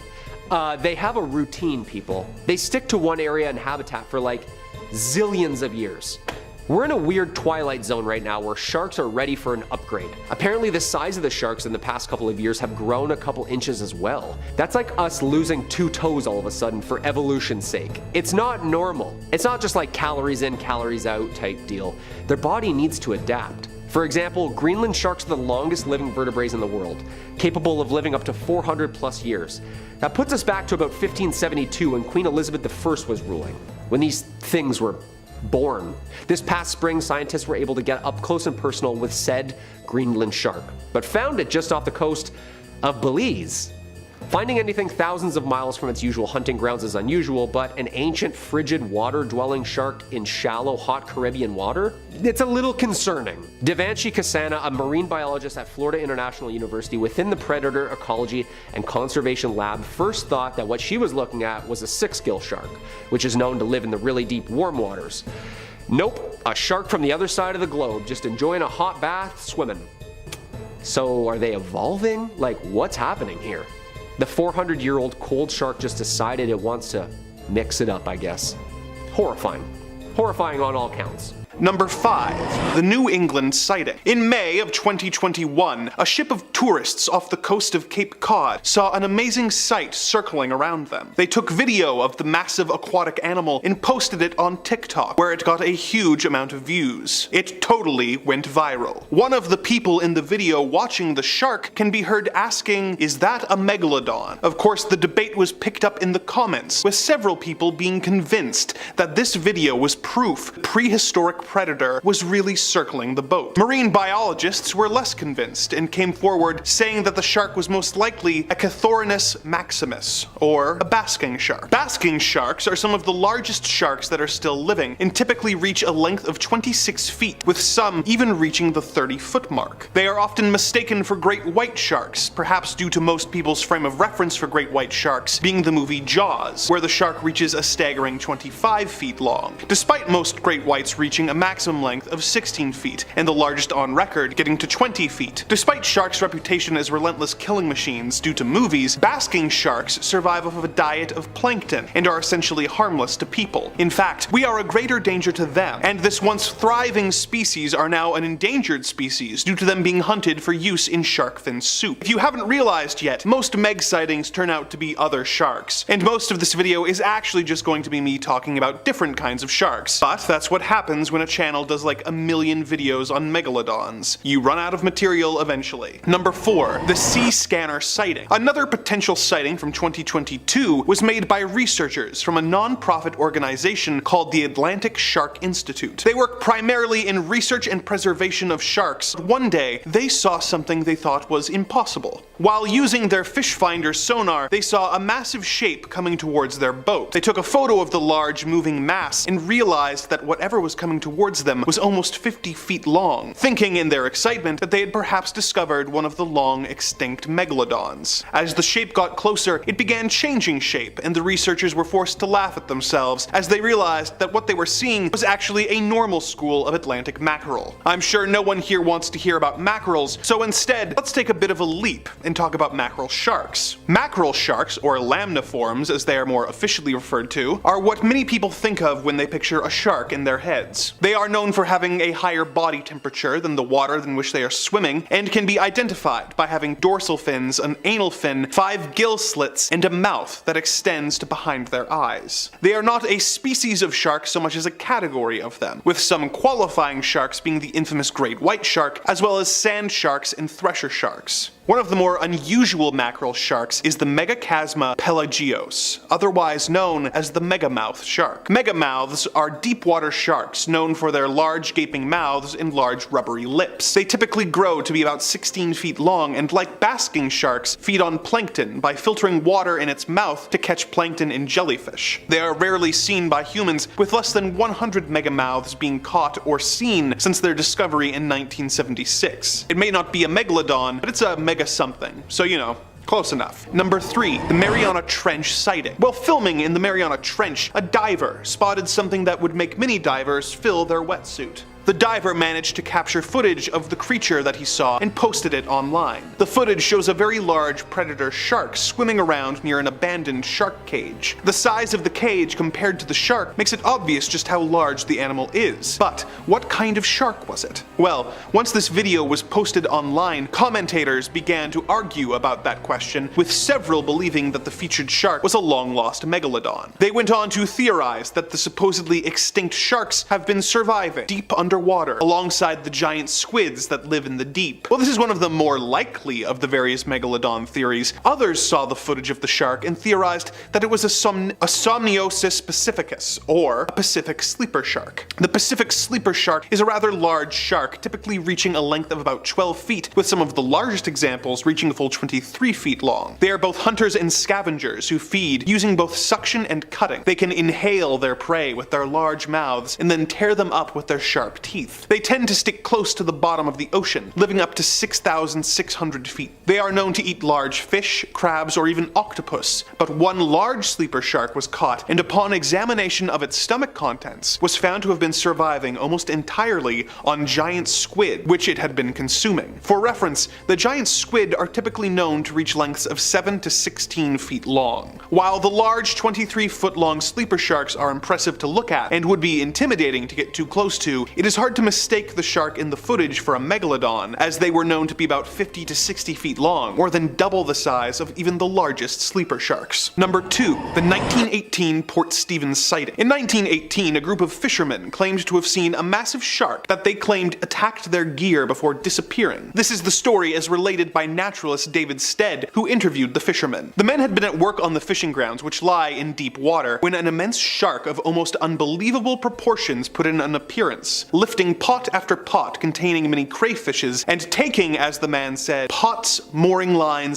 They have a routine, people. They stick to one area and habitat for like zillions of years. We're in a weird twilight zone right now where sharks are ready for an upgrade. Apparently the size of the sharks in the past couple of years have grown a couple inches as well. That's like us losing 2 toes all of a sudden for evolution's sake. It's not normal. It's not just like calories in, calories out type deal. Their body needs to adapt. For example, Greenland sharks are the longest living vertebrates in the world, capable of living up to 400 plus years. That puts us back to about 1572 when Queen Elizabeth I was ruling, when these things were born. This past spring, scientists were able to get up close and personal with said Greenland shark, but found it just off the coast of Belize. Finding anything thousands of miles from its usual hunting grounds is unusual, but an ancient frigid water-dwelling shark in shallow, hot Caribbean water? It's a little concerning. Devanshi Kasana, a marine biologist at Florida International University within the Predator Ecology and Conservation Lab, first thought that what she was looking at was a six-gill shark, which is known to live in the really deep warm waters. Nope, a shark from the other side of the globe, just enjoying a hot bath, swimming. So are they evolving? Like, what's happening here? The 400-year-old cold shark just decided it wants to mix it up, I guess. Horrifying. Horrifying on all counts. Number 5. The New England sighting. In May of 2021, a ship of tourists off the coast of Cape Cod saw an amazing sight circling around them. They took video of the massive aquatic animal and posted it on TikTok, where it got a huge amount of views. It totally went viral. One of the people in the video watching the shark can be heard asking, "Is that a megalodon?" Of course, the debate was picked up in the comments, with several people being convinced that this video was proof the prehistoric predator was really circling the boat. Marine biologists were less convinced and came forward saying that the shark was most likely a Cathorinus maximus, or a basking shark. Basking sharks are some of the largest sharks that are still living and typically reach a length of 26 feet, with some even reaching the 30-foot mark. They are often mistaken for great white sharks, perhaps due to most people's frame of reference for great white sharks being the movie Jaws, where the shark reaches a staggering 25 feet long. Despite most great whites reaching a maximum length of 16 feet, and the largest on record getting to 20 feet. Despite sharks' reputation as relentless killing machines due to movies, basking sharks survive off of a diet of plankton and are essentially harmless to people. In fact, we are a greater danger to them, and this once thriving species are now an endangered species due to them being hunted for use in shark fin soup. If you haven't realized yet, most Meg sightings turn out to be other sharks, and most of this video is actually just going to be me talking about different kinds of sharks. But that's what happens when a channel does like a million videos on megalodons. You run out of material eventually. Number 4. The Sea Scanner sighting. Another potential sighting from 2022 was made by researchers from a non-profit organization called the Atlantic Shark Institute. They work primarily in research and preservation of sharks. One day, they saw something they thought was impossible. While using their fish finder sonar, they saw a massive shape coming towards their boat. They took a photo of the large moving mass and realized that whatever was coming towards them was almost 50 feet long, thinking in their excitement that they had perhaps discovered one of the long extinct megalodons. As the shape got closer, it began changing shape, and the researchers were forced to laugh at themselves as they realized that what they were seeing was actually a normal school of Atlantic mackerel. I'm sure no one here wants to hear about mackerels, so instead, let's take a bit of a leap and talk about mackerel sharks. Mackerel sharks, or lamniforms as they are more officially referred to, are what many people think of when they picture a shark in their heads. They are known for having a higher body temperature than the water in which they are swimming, and can be identified by having dorsal fins, an anal fin, 5 gill slits, and a mouth that extends to behind their eyes. They are not a species of shark so much as a category of them, with some qualifying sharks being the infamous great white shark, as well as sand sharks and thresher sharks. One of the more unusual mackerel sharks is the Megachasma pelagios, otherwise known as the megamouth shark. Megamouths are deep water sharks known for their large gaping mouths and large rubbery lips. They typically grow to be about 16 feet long and, like basking sharks, feed on plankton by filtering water in its mouth to catch plankton and jellyfish. They are rarely seen by humans, with less than 100 megamouths being caught or seen since their discovery in 1976. It may not be a megalodon, but it's a mega something, so you know, close enough. Number 3. The Mariana Trench sighting. While filming in the Mariana Trench, a diver spotted something that would make many divers fill their wetsuit. The diver managed to capture footage of the creature that he saw and posted it online. The footage shows a very large predator shark swimming around near an abandoned shark cage. The size of the cage compared to the shark makes it obvious just how large the animal is. But what kind of shark was it? Well, once this video was posted online, commentators began to argue about that question, with several believing that the featured shark was a long-lost megalodon. They went on to theorize that the supposedly extinct sharks have been surviving deep underwater alongside the giant squids that live in the deep. Well, this is one of the more likely of the various megalodon theories. Others saw the footage of the shark and theorized that it was a Somniosis pacificus, or a Pacific sleeper shark. The Pacific sleeper shark is a rather large shark, typically reaching a length of about 12 feet, with some of the largest examples reaching a full 23 feet long. They are both hunters and scavengers who feed using both suction and cutting. They can inhale their prey with their large mouths and then tear them up with their sharp teeth. They tend to stick close to the bottom of the ocean, living up to 6,600 feet. They are known to eat large fish, crabs, or even octopus, but one large sleeper shark was caught, and upon examination of its stomach contents, was found to have been surviving almost entirely on giant squid, which it had been consuming. For reference, the giant squid are typically known to reach lengths of 7 to 16 feet long. While the large 23-foot-long sleeper sharks are impressive to look at and would be intimidating to get too close to, it is hard to mistake the shark in the footage for a megalodon, as they were known to be about 50 to 60 feet long, more than double the size of even the largest sleeper sharks. Number 2. The 1918 Port Stevens sighting. In 1918, a group of fishermen claimed to have seen a massive shark that they claimed attacked their gear before disappearing. This is the story as related by naturalist David Stead, who interviewed the fishermen. The men had been at work on the fishing grounds, which lie in deep water, when an immense shark of almost unbelievable proportions put in an appearance, lifting pot after pot containing many crayfishes, and taking, as the man said, pots and mooring lines.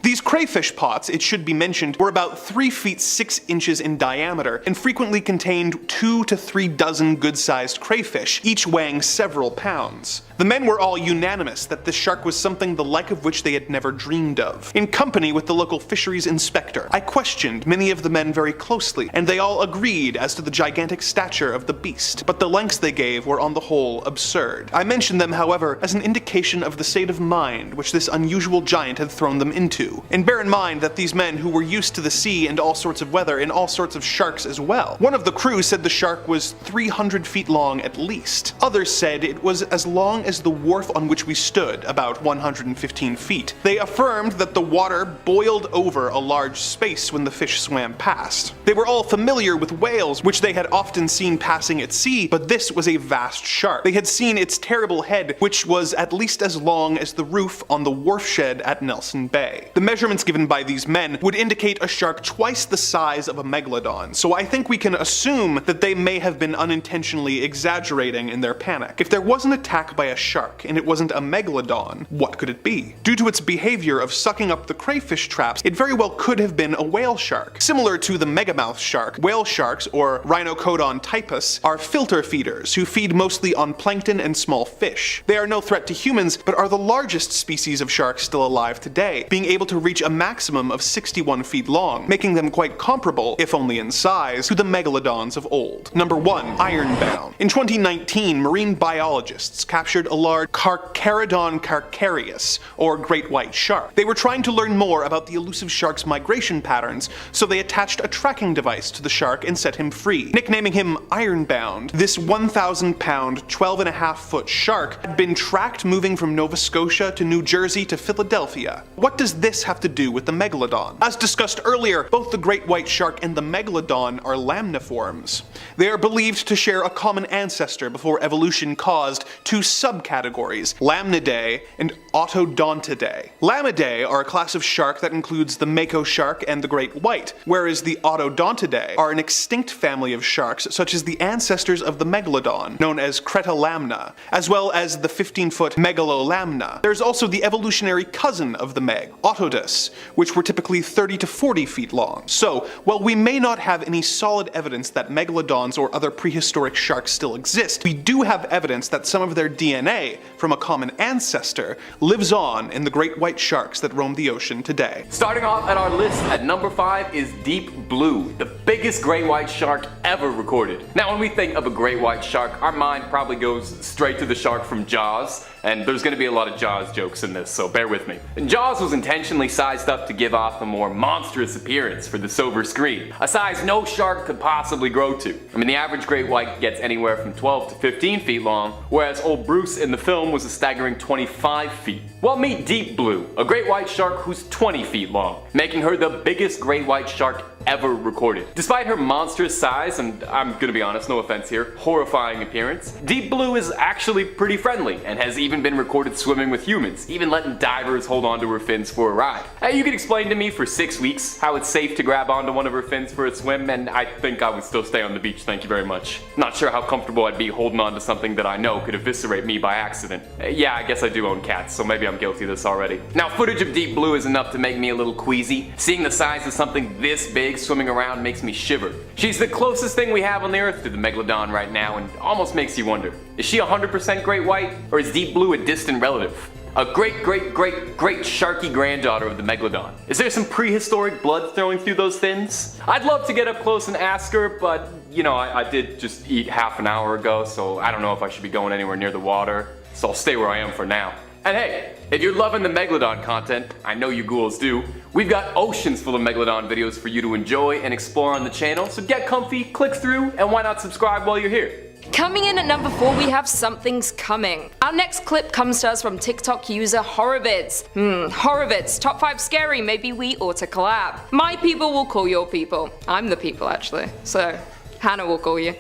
These crayfish pots, it should be mentioned, were about 3 feet 6 inches in diameter and frequently contained 2 to 3 dozen good-sized crayfish, each weighing several pounds. The men were all unanimous that this shark was something the like of which they had never dreamed of. In company with the local fisheries inspector, I questioned many of the men very closely, and they all agreed as to the gigantic stature of the beast, but the lengths they gave were on the whole absurd. I mentioned them, however, as an indication of the state of mind which this unusual giant had thrown them into. And bear in mind that these men who were used to the sea and all sorts of weather and all sorts of sharks as well. One of the crew said the shark was 300 feet long at least. Others said it was as long as the wharf on which we stood, about 115 feet. They affirmed that the water boiled over a large space when the fish swam past. They were all familiar with whales, which they had often seen passing at sea, but this was a vast shark. They had seen its terrible head, which was at least as long as the roof on the wharf shed at Nelson Bay. The measurements given by these men would indicate a shark twice the size of a megalodon, so I think we can assume that they may have been unintentionally exaggerating in their panic. If there was an attack by a shark and it wasn't a megalodon, what could it be? Due to its behavior of sucking up the crayfish traps, it very well could have been a whale shark. Similar to the megamouth shark, whale sharks, or Rhinocodon typus, are filter feeders who feed mostly on plankton and small fish. They are no threat to humans, but are the largest species of sharks still alive today, being able to reach a maximum of 61 feet long, making them quite comparable, if only in size, to the megalodons of old. Number 1. Ironbound. In 2019, marine biologists captured a large Carcharodon carcharias, or great white shark. They were trying to learn more about the elusive shark's migration patterns, so they attached a tracking device to the shark and set him free, nicknaming him Ironbound. This 1,000-pound, 12.5-foot shark had been tracked moving from Nova Scotia to New Jersey to Philadelphia. What does this have to do with the megalodon? As discussed earlier, both the great white shark and the megalodon are lamniforms. They are believed to share a common ancestor before evolution caused two subcategories, Lamnidae and Autodontidae. Lamidae are a class of shark that includes the mako shark and the great white, whereas the Autodontidae are an extinct family of sharks such as the ancestors of the megalodon, known as Cretalamna, as well as the 15-foot Megalolamna. There's also the evolutionary cousin of the meg, Autodus, which were typically 30 to 40 feet long. So, while we may not have any solid evidence that megalodons or other prehistoric sharks still exist, we do have evidence that some of their DNA from a common ancestor lives on in the great white sharks that roam the ocean today. Starting off at our list at number 5 is deep blue, the biggest great white shark ever recorded. Now when we think of a great white shark, our mind probably goes straight to the shark from Jaws, and there's going to be a lot of Jaws jokes in this, so bear with me. Jaws was intentionally sized up to give off a more monstrous appearance for the silver screen, a size no shark could possibly grow to. I mean, the average great white gets anywhere from 12 to 15 feet long, whereas old Bruce in the film was a staggering 25 feet. Well, meet Deep Blue, a great white shark who's 20 feet long, making her the biggest great white shark ever recorded. Despite her monstrous size, and I'm gonna be honest, no offense here, horrifying appearance, Deep Blue is actually pretty friendly and has even been recorded swimming with humans, even letting divers hold onto her fins for a ride. You could explain to me for 6 weeks how it's safe to grab onto one of her fins for a swim, and I think I would still stay on the beach, thank you very much. Not sure how comfortable I'd be holding on to something that I know could eviscerate me by accident. Yeah, I guess I do own cats, so maybe I'm guilty of this already. Now, footage of Deep Blue is enough to make me a little queasy. Seeing the size of something this big swimming around makes me shiver. She's the closest thing we have on the earth to the Megalodon right now, and almost makes you wonder, is she 100% great white, or is Deep Blue a distant relative? A great sharky granddaughter of the Megalodon. Is there some prehistoric blood flowing through those fins? I'd love to get up close and ask her, but you know, I did just eat half an hour ago, so I don't know if I should be going anywhere near the water, so I'll stay where I am for now. And hey, if you're loving the Megalodon content, I know you ghouls do, we've got oceans full of Megalodon videos for you to enjoy and explore on the channel, so get comfy, click through, and why not subscribe while you're here? Coming in at number 4, we have Something's Coming. Our next clip comes to us from TikTok user Horrorvids. Horrorvids, top 5 scary, maybe we ought to collab. My people will call your people. I'm the people actually, so Hannah will call you.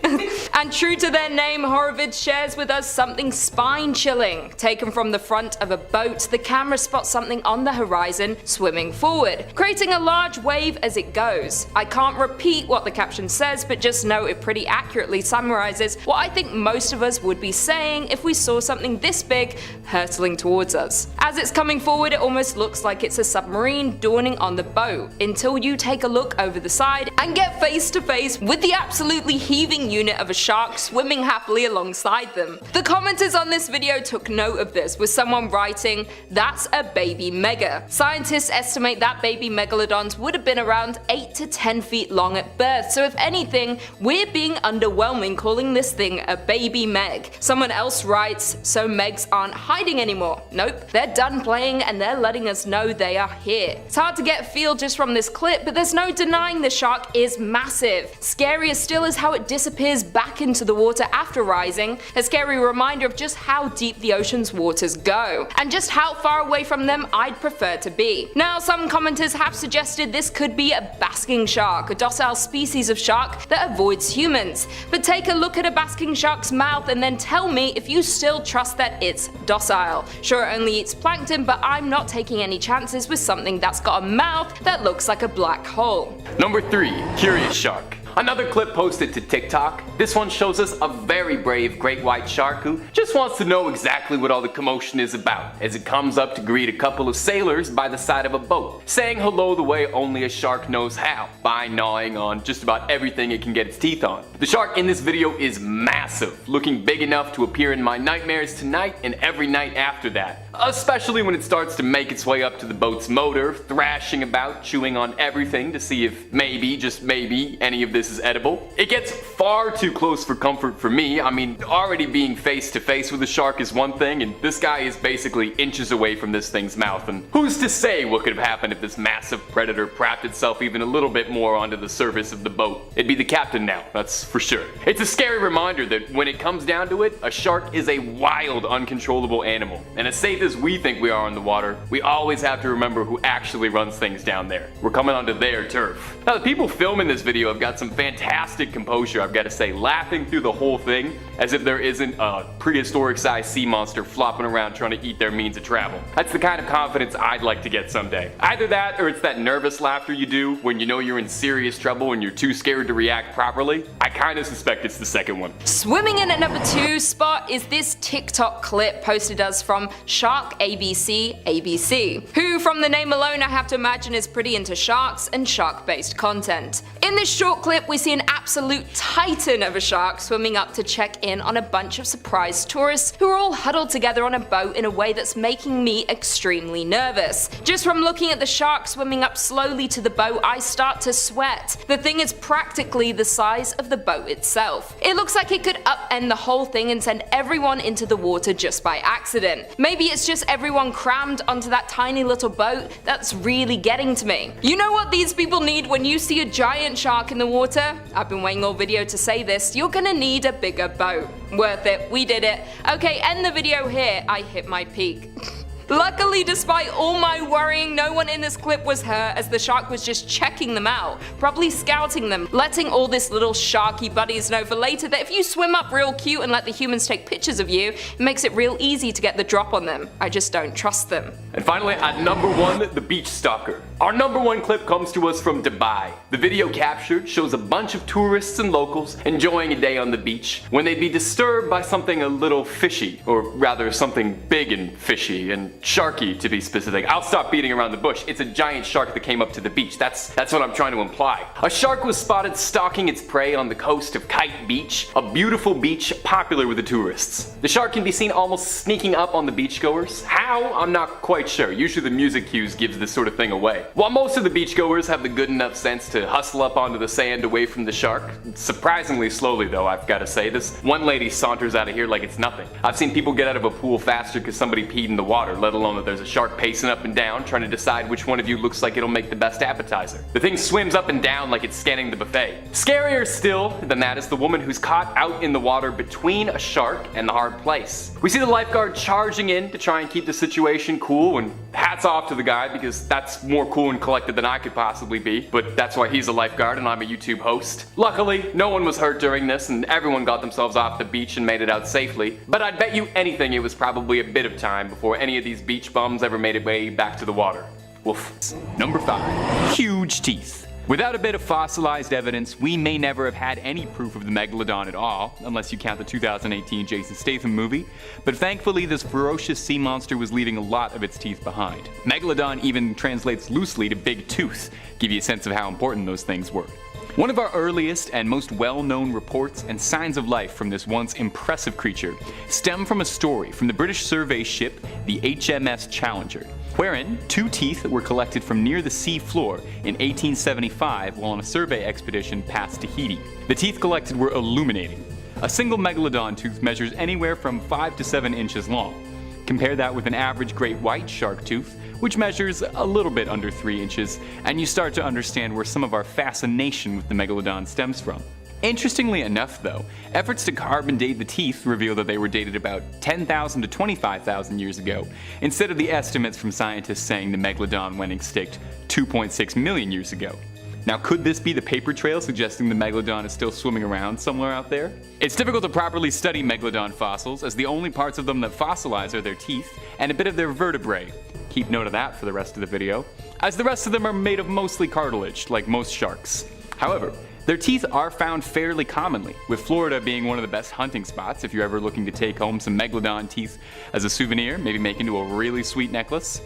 And true to their name, Horowitz shares with us something spine-chilling. Taken from the front of a boat, the camera spots something on the horizon swimming forward, creating a large wave as it goes. I can't repeat what the caption says, but just know it pretty accurately summarizes what I think most of us would be saying if we saw something this big hurtling towards us. As it's coming forward, it almost looks like it's a submarine dawning on the boat, until you take a look over the side and get face to face with the absolutely heaving unit of a shark swimming happily alongside them. The commenters on this video took note of this, with someone writing, "That's a baby mega." Scientists estimate that baby megalodons would have been around 8 to 10 feet long at birth, so if anything, we're being underwhelming calling this thing a baby meg. Someone else writes, "So megs aren't hiding anymore." Nope, they're done playing and they're letting us know they are here. It's hard to get a feel just from this clip, but there's no denying the shark is massive. Scarier still is how it disappears back into the water after rising, a scary reminder of just how deep the ocean's waters go, and just how far away from them I'd prefer to be. Now, some commenters have suggested this could be a basking shark, a docile species of shark that avoids humans. But take a look at a basking shark's mouth and then tell me if you still trust that it's docile. Sure, it only eats plankton, but I'm not taking any chances with something that's got a mouth that looks like a black hole. Number 3. Curious shark. Another clip posted to TikTok. This one shows us a very brave great white shark who just wants to know exactly what all the commotion is about, as it comes up to greet a couple of sailors by the side of a boat, saying hello the way only a shark knows how, by gnawing on just about everything it can get its teeth on. The shark in this video is massive, looking big enough to appear in my nightmares tonight and every night after that, especially when it starts to make its way up to the boat's motor, thrashing about, chewing on everything to see if maybe, just maybe, any of this is edible. It gets far too close for comfort for me. I mean, already being face to face with a shark is one thing, and this guy is basically inches away from this thing's mouth, and who's to say what could have happened if this massive predator propped itself even a little bit more onto the surface of the boat? It'd be the captain now, that's for sure. It's a scary reminder that when it comes down to it, a shark is a wild, uncontrollable animal, and as safe as we think we are in the water, we always have to remember who actually runs things down there. We're coming onto their turf. Now, the people filming this video have got some fantastic composure, I've got to say, laughing through the whole thing as if there isn't a prehistoric sized sea monster flopping around trying to eat their means of travel. That's the kind of confidence I'd like to get someday. Either that, or it's that nervous laughter you do when you know you're in serious trouble and you're too scared to react properly. I kinda suspect it's the second one. Swimming in at number 2 spot is this TikTok clip posted us from Shark ABC, who from the name alone I have to imagine is pretty into sharks and shark-based content. In this short clip, we see an absolute titan of a shark swimming up to check in on a bunch of surprised tourists who are all huddled together on a boat in a way that's making me extremely nervous. Just from looking at the shark swimming up slowly to the boat, I start to sweat. The thing is practically the size of the boat itself. It looks like it could upend the whole thing and send everyone into the water just by accident. Maybe it's just everyone crammed onto that tiny little boat that's really getting to me. You know what these people need when you see a giant shark in the water? I've been waiting all video to say this, you're gonna need a bigger boat. Worth it, we did it. Okay, end the video here, I hit my peak. Luckily, despite all my worrying, no one in this clip was hurt, as the shark was just checking them out, probably scouting them, letting all this little sharky buddies know for later that if you swim up real cute and let the humans take pictures of you, it makes it real easy to get the drop on them. I just don't trust them. And finally, at number 1, the beach stalker. Our number 1 clip comes to us from Dubai. The video captured shows a bunch of tourists and locals enjoying a day on the beach when they'd be disturbed by something a little fishy, or rather something big and fishy and sharky to be specific. I'll stop beating around the bush. It's a giant shark that came up to the beach. That's what I'm trying to imply. A shark was spotted stalking its prey on the coast of Kite Beach, a beautiful beach popular with the tourists. The shark can be seen almost sneaking up on the beachgoers. How? I'm not quite sure. Usually the music cues gives this sort of thing away. While most of the beachgoers have the good enough sense to hustle up onto the sand away from the shark, surprisingly slowly though, I've got to say. This one lady saunters out of here like it's nothing. I've seen people get out of a pool faster because somebody peed in the water, let alone that there's a shark pacing up and down trying to decide which one of you looks like it'll make the best appetizer. The thing swims up and down like it's scanning the buffet. Scarier still than that is the woman who's caught out in the water between a shark and the hard place. We see the lifeguard charging in to try and keep the situation cool, and hats off to the guy because that's more cool and collected than I could possibly be, but that's why he's a lifeguard and I'm a YouTube host. Luckily, no one was hurt during this and everyone got themselves off the beach and made it out safely, but I'd bet you anything it was probably a bit of time before any of these beach bums ever made it way back to the water. Woof. Number 5. Huge teeth. Without a bit of fossilized evidence, we may never have had any proof of the Megalodon at all, unless you count the 2018 Jason Statham movie, but thankfully this ferocious sea monster was leaving a lot of its teeth behind. Megalodon even translates loosely to big tooth, give you a sense of how important those things were. One of our earliest and most well-known reports and signs of life from this once impressive creature stem from a story from the British survey ship the HMS Challenger, wherein 2 teeth were collected from near the sea floor in 1875 while on a survey expedition past Tahiti. The teeth collected were illuminating. A single megalodon tooth measures anywhere from 5 to 7 inches long. Compare that with an average great white shark tooth, which measures a little bit under 3 inches, and you start to understand where some of our fascination with the Megalodon stems from. Interestingly enough though, efforts to carbon date the teeth reveal that they were dated about 10,000 to 25,000 years ago, instead of the estimates from scientists saying the Megalodon went extinct 2.6 million years ago. Now, could this be the paper trail suggesting the Megalodon is still swimming around somewhere out there? It's difficult to properly study Megalodon fossils, as the only parts of them that fossilize are their teeth and a bit of their vertebrae. Keep note of that for the rest of the video, as the rest of them are made of mostly cartilage, like most sharks. However, their teeth are found fairly commonly, with Florida being one of the best hunting spots if you're ever looking to take home some Megalodon teeth as a souvenir, maybe make into a really sweet necklace.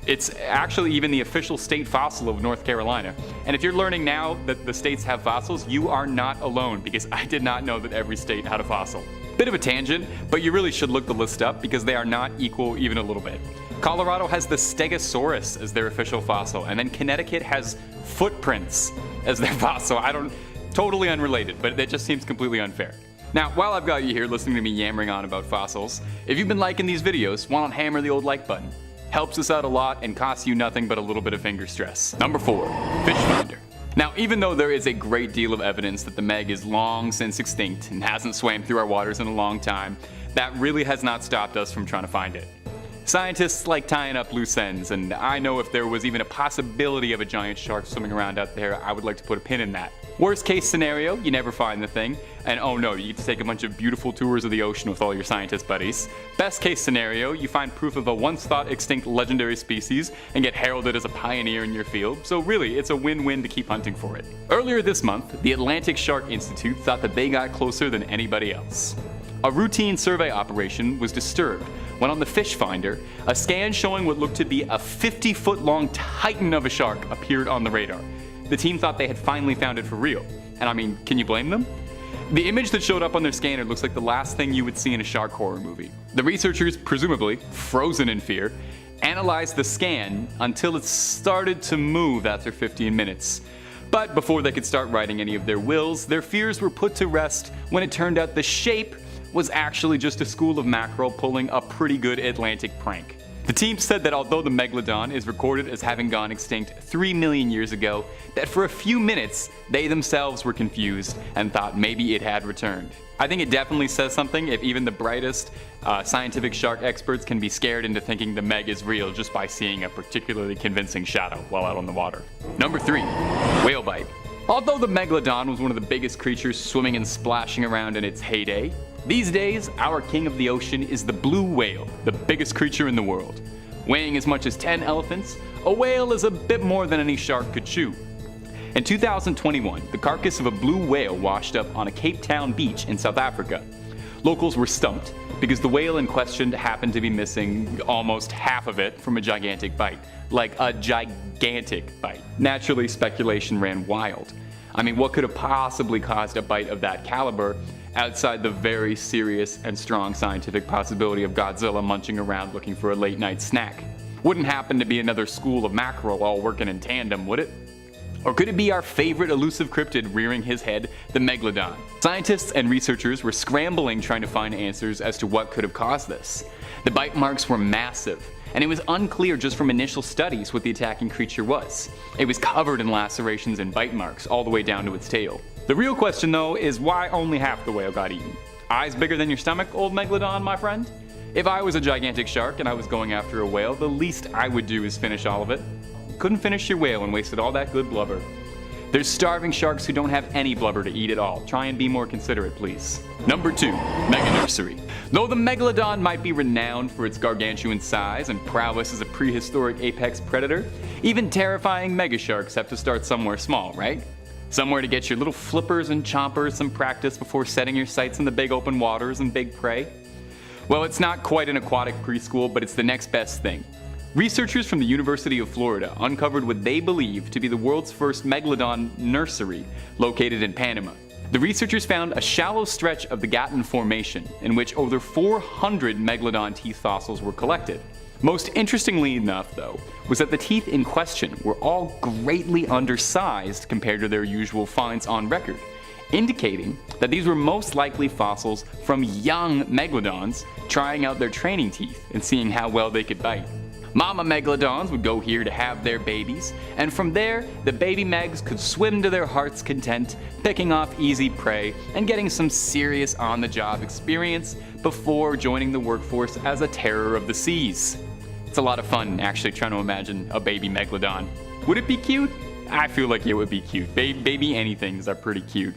It's actually even the official state fossil of North Carolina. And if you're learning now that the states have fossils, you are not alone, because I did not know that every state had a fossil. Bit of a tangent, but you really should look the list up because they are not equal even a little bit. Colorado has the Stegosaurus as their official fossil, and then Connecticut has footprints as their fossil. Totally unrelated, but it just seems completely unfair. Now, while I've got you here listening to me yammering on about fossils, if you've been liking these videos, why not hammer the old like button? Helps us out a lot and costs you nothing but a little bit of finger stress. Number 4. Fish finder. Now, even though there is a great deal of evidence that the Meg is long since extinct and hasn't swam through our waters in a long time, that really has not stopped us from trying to find it. Scientists like tying up loose ends, and I know if there was even a possibility of a giant shark swimming around out there, I would like to put a pin in that. Worst case scenario, you never find the thing, and oh no, you get to take a bunch of beautiful tours of the ocean with all your scientist buddies. Best case scenario, you find proof of a once thought extinct legendary species and get heralded as a pioneer in your field, so really, it's a win-win to keep hunting for it. Earlier this month, the Atlantic Shark Institute thought that they got closer than anybody else. A routine survey operation was disturbed when on the fish finder, a scan showing what looked to be a 50-foot long titan of a shark appeared on the radar. The team thought they had finally found it for real. And I mean, can you blame them? The image that showed up on their scanner looks like the last thing you would see in a shark horror movie. The researchers, presumably frozen in fear, analyzed the scan until it started to move after 15 minutes. But before they could start writing any of their wills, their fears were put to rest when it turned out the shape was actually just a school of mackerel pulling a pretty good Atlantic prank. The team said that although the Megalodon is recorded as having gone extinct 3 million years ago, that for a few minutes they themselves were confused and thought maybe it had returned. I think it definitely says something if even the brightest scientific shark experts can be scared into thinking the Meg is real just by seeing a particularly convincing shadow while out on the water. Number 3. Whale bite. Although the Megalodon was one of the biggest creatures swimming and splashing around in its heyday, these days, our king of the ocean is the blue whale, the biggest creature in the world. Weighing as much as 10 elephants, a whale is a bit more than any shark could chew. In 2021, the carcass of a blue whale washed up on a Cape Town beach in South Africa. Locals were stumped because the whale in question happened to be missing almost half of it from a gigantic bite. Like a gigantic bite. Naturally, speculation ran wild. I mean, what could have possibly caused a bite of that caliber outside the very serious and strong scientific possibility of Godzilla munching around looking for a late night snack? Wouldn't happen to be another school of mackerel all working in tandem, would it? Or could it be our favorite elusive cryptid rearing his head, the Megalodon? Scientists and researchers were scrambling trying to find answers as to what could have caused this. The bite marks were massive, and it was unclear just from initial studies what the attacking creature was. It was covered in lacerations and bite marks all the way down to its tail. The real question though is why only half the whale got eaten? Eyes bigger than your stomach, old Megalodon, my friend? If I was a gigantic shark and I was going after a whale, the least I would do is finish all of it. couldn't finish your whale and wasted all that good blubber. There's starving sharks who don't have any blubber to eat at all. Try and be more considerate, please. Number 2, Mega Nursery. Though the Megalodon might be renowned for its gargantuan size and prowess as a prehistoric apex predator, even terrifying mega sharks have to start somewhere small, right? Somewhere to get your little flippers and chompers some practice before setting your sights in the big open waters and big prey. Well, it's not quite an aquatic preschool, but it's the next best thing. Researchers from the University of Florida uncovered what they believe to be the world's first Megalodon nursery located in Panama. The researchers found a shallow stretch of the Gatun Formation in which over 400 Megalodon teeth fossils were collected. Most interestingly enough, though, was that the teeth in question were all greatly undersized compared to their usual finds on record, indicating that these were most likely fossils from young Megalodons trying out their training teeth and seeing how well they could bite. Mama Megalodons would go here to have their babies, and from there, the baby Megs could swim to their heart's content, picking off easy prey and getting some serious on-the-job experience before joining the workforce as a terror of the seas. It's a lot of fun actually trying to imagine a baby Megalodon. Would it be cute? I feel like it would be cute. Baby anythings are pretty cute.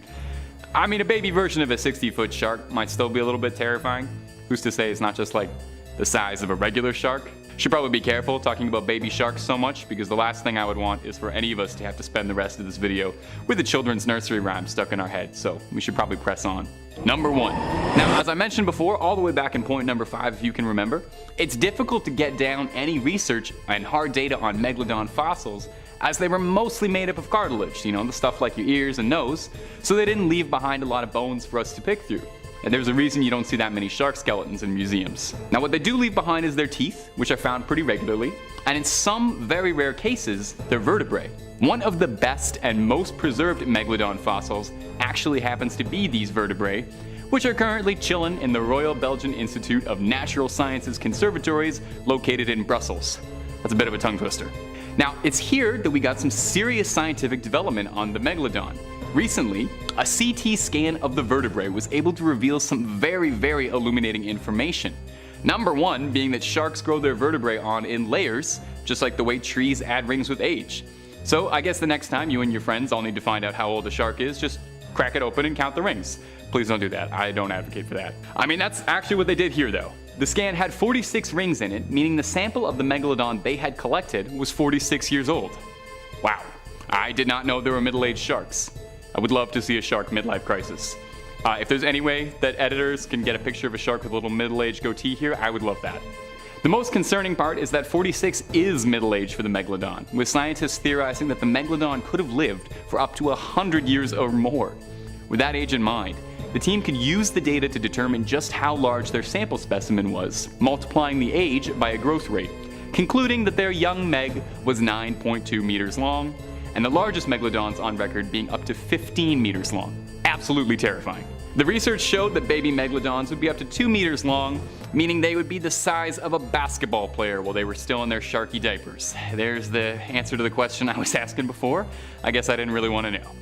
I mean, a baby version of a 60-foot shark might still be a little bit terrifying. Who's to say it's not just like the size of a regular shark? Should probably be careful talking about baby sharks so much, because the last thing I would want is for any of us to have to spend the rest of this video with a children's nursery rhyme stuck in our head, so we should probably press on. Number 1. Now, as I mentioned before, all the way back in point number 5 if you can remember, it's difficult to get down any research and hard data on Megalodon fossils as they were mostly made up of cartilage, you know, the stuff like your ears and nose, so they didn't leave behind a lot of bones for us to pick through. And there's a reason you don't see that many shark skeletons in museums. Now, what they do leave behind is their teeth, which are found pretty regularly, and in some very rare cases, their vertebrae. One of the best and most preserved Megalodon fossils actually happens to be these vertebrae, which are currently chilling in the Royal Belgian Institute of Natural Sciences Conservatories located in Brussels. That's a bit of a tongue twister. Now, it's here that we got some serious scientific development on the Megalodon. Recently, a CT scan of the vertebrae was able to reveal some very illuminating information. Number 1 being that sharks grow their vertebrae on in layers, just like the way trees add rings with age. So I guess the next time you and your friends all need to find out how old a shark is, just crack it open and count the rings. Please don't do that. I don't advocate for that. I mean, that's actually what they did here though. The scan had 46 rings in it, meaning the sample of the Megalodon they had collected was 46 years old. Wow. I did not know there were middle-aged sharks. I would love to see a shark midlife crisis. If there's any way that editors can get a picture of a shark with a little middle-aged goatee here, I would love that. The most concerning part is that 46 is middle age for the Megalodon, with scientists theorizing that the Megalodon could have lived for up to 100 years or more. With that age in mind, the team could use the data to determine just how large their sample specimen was, multiplying the age by a growth rate, concluding that their young Meg was 9.2 meters long, and the largest Megalodons on record being up to 15 meters long. Absolutely terrifying. The research showed that baby Megalodons would be up to 2 meters long, meaning they would be the size of a basketball player while they were still in their sharky diapers. There's the answer to the question I was asking before. I guess I didn't really want to know.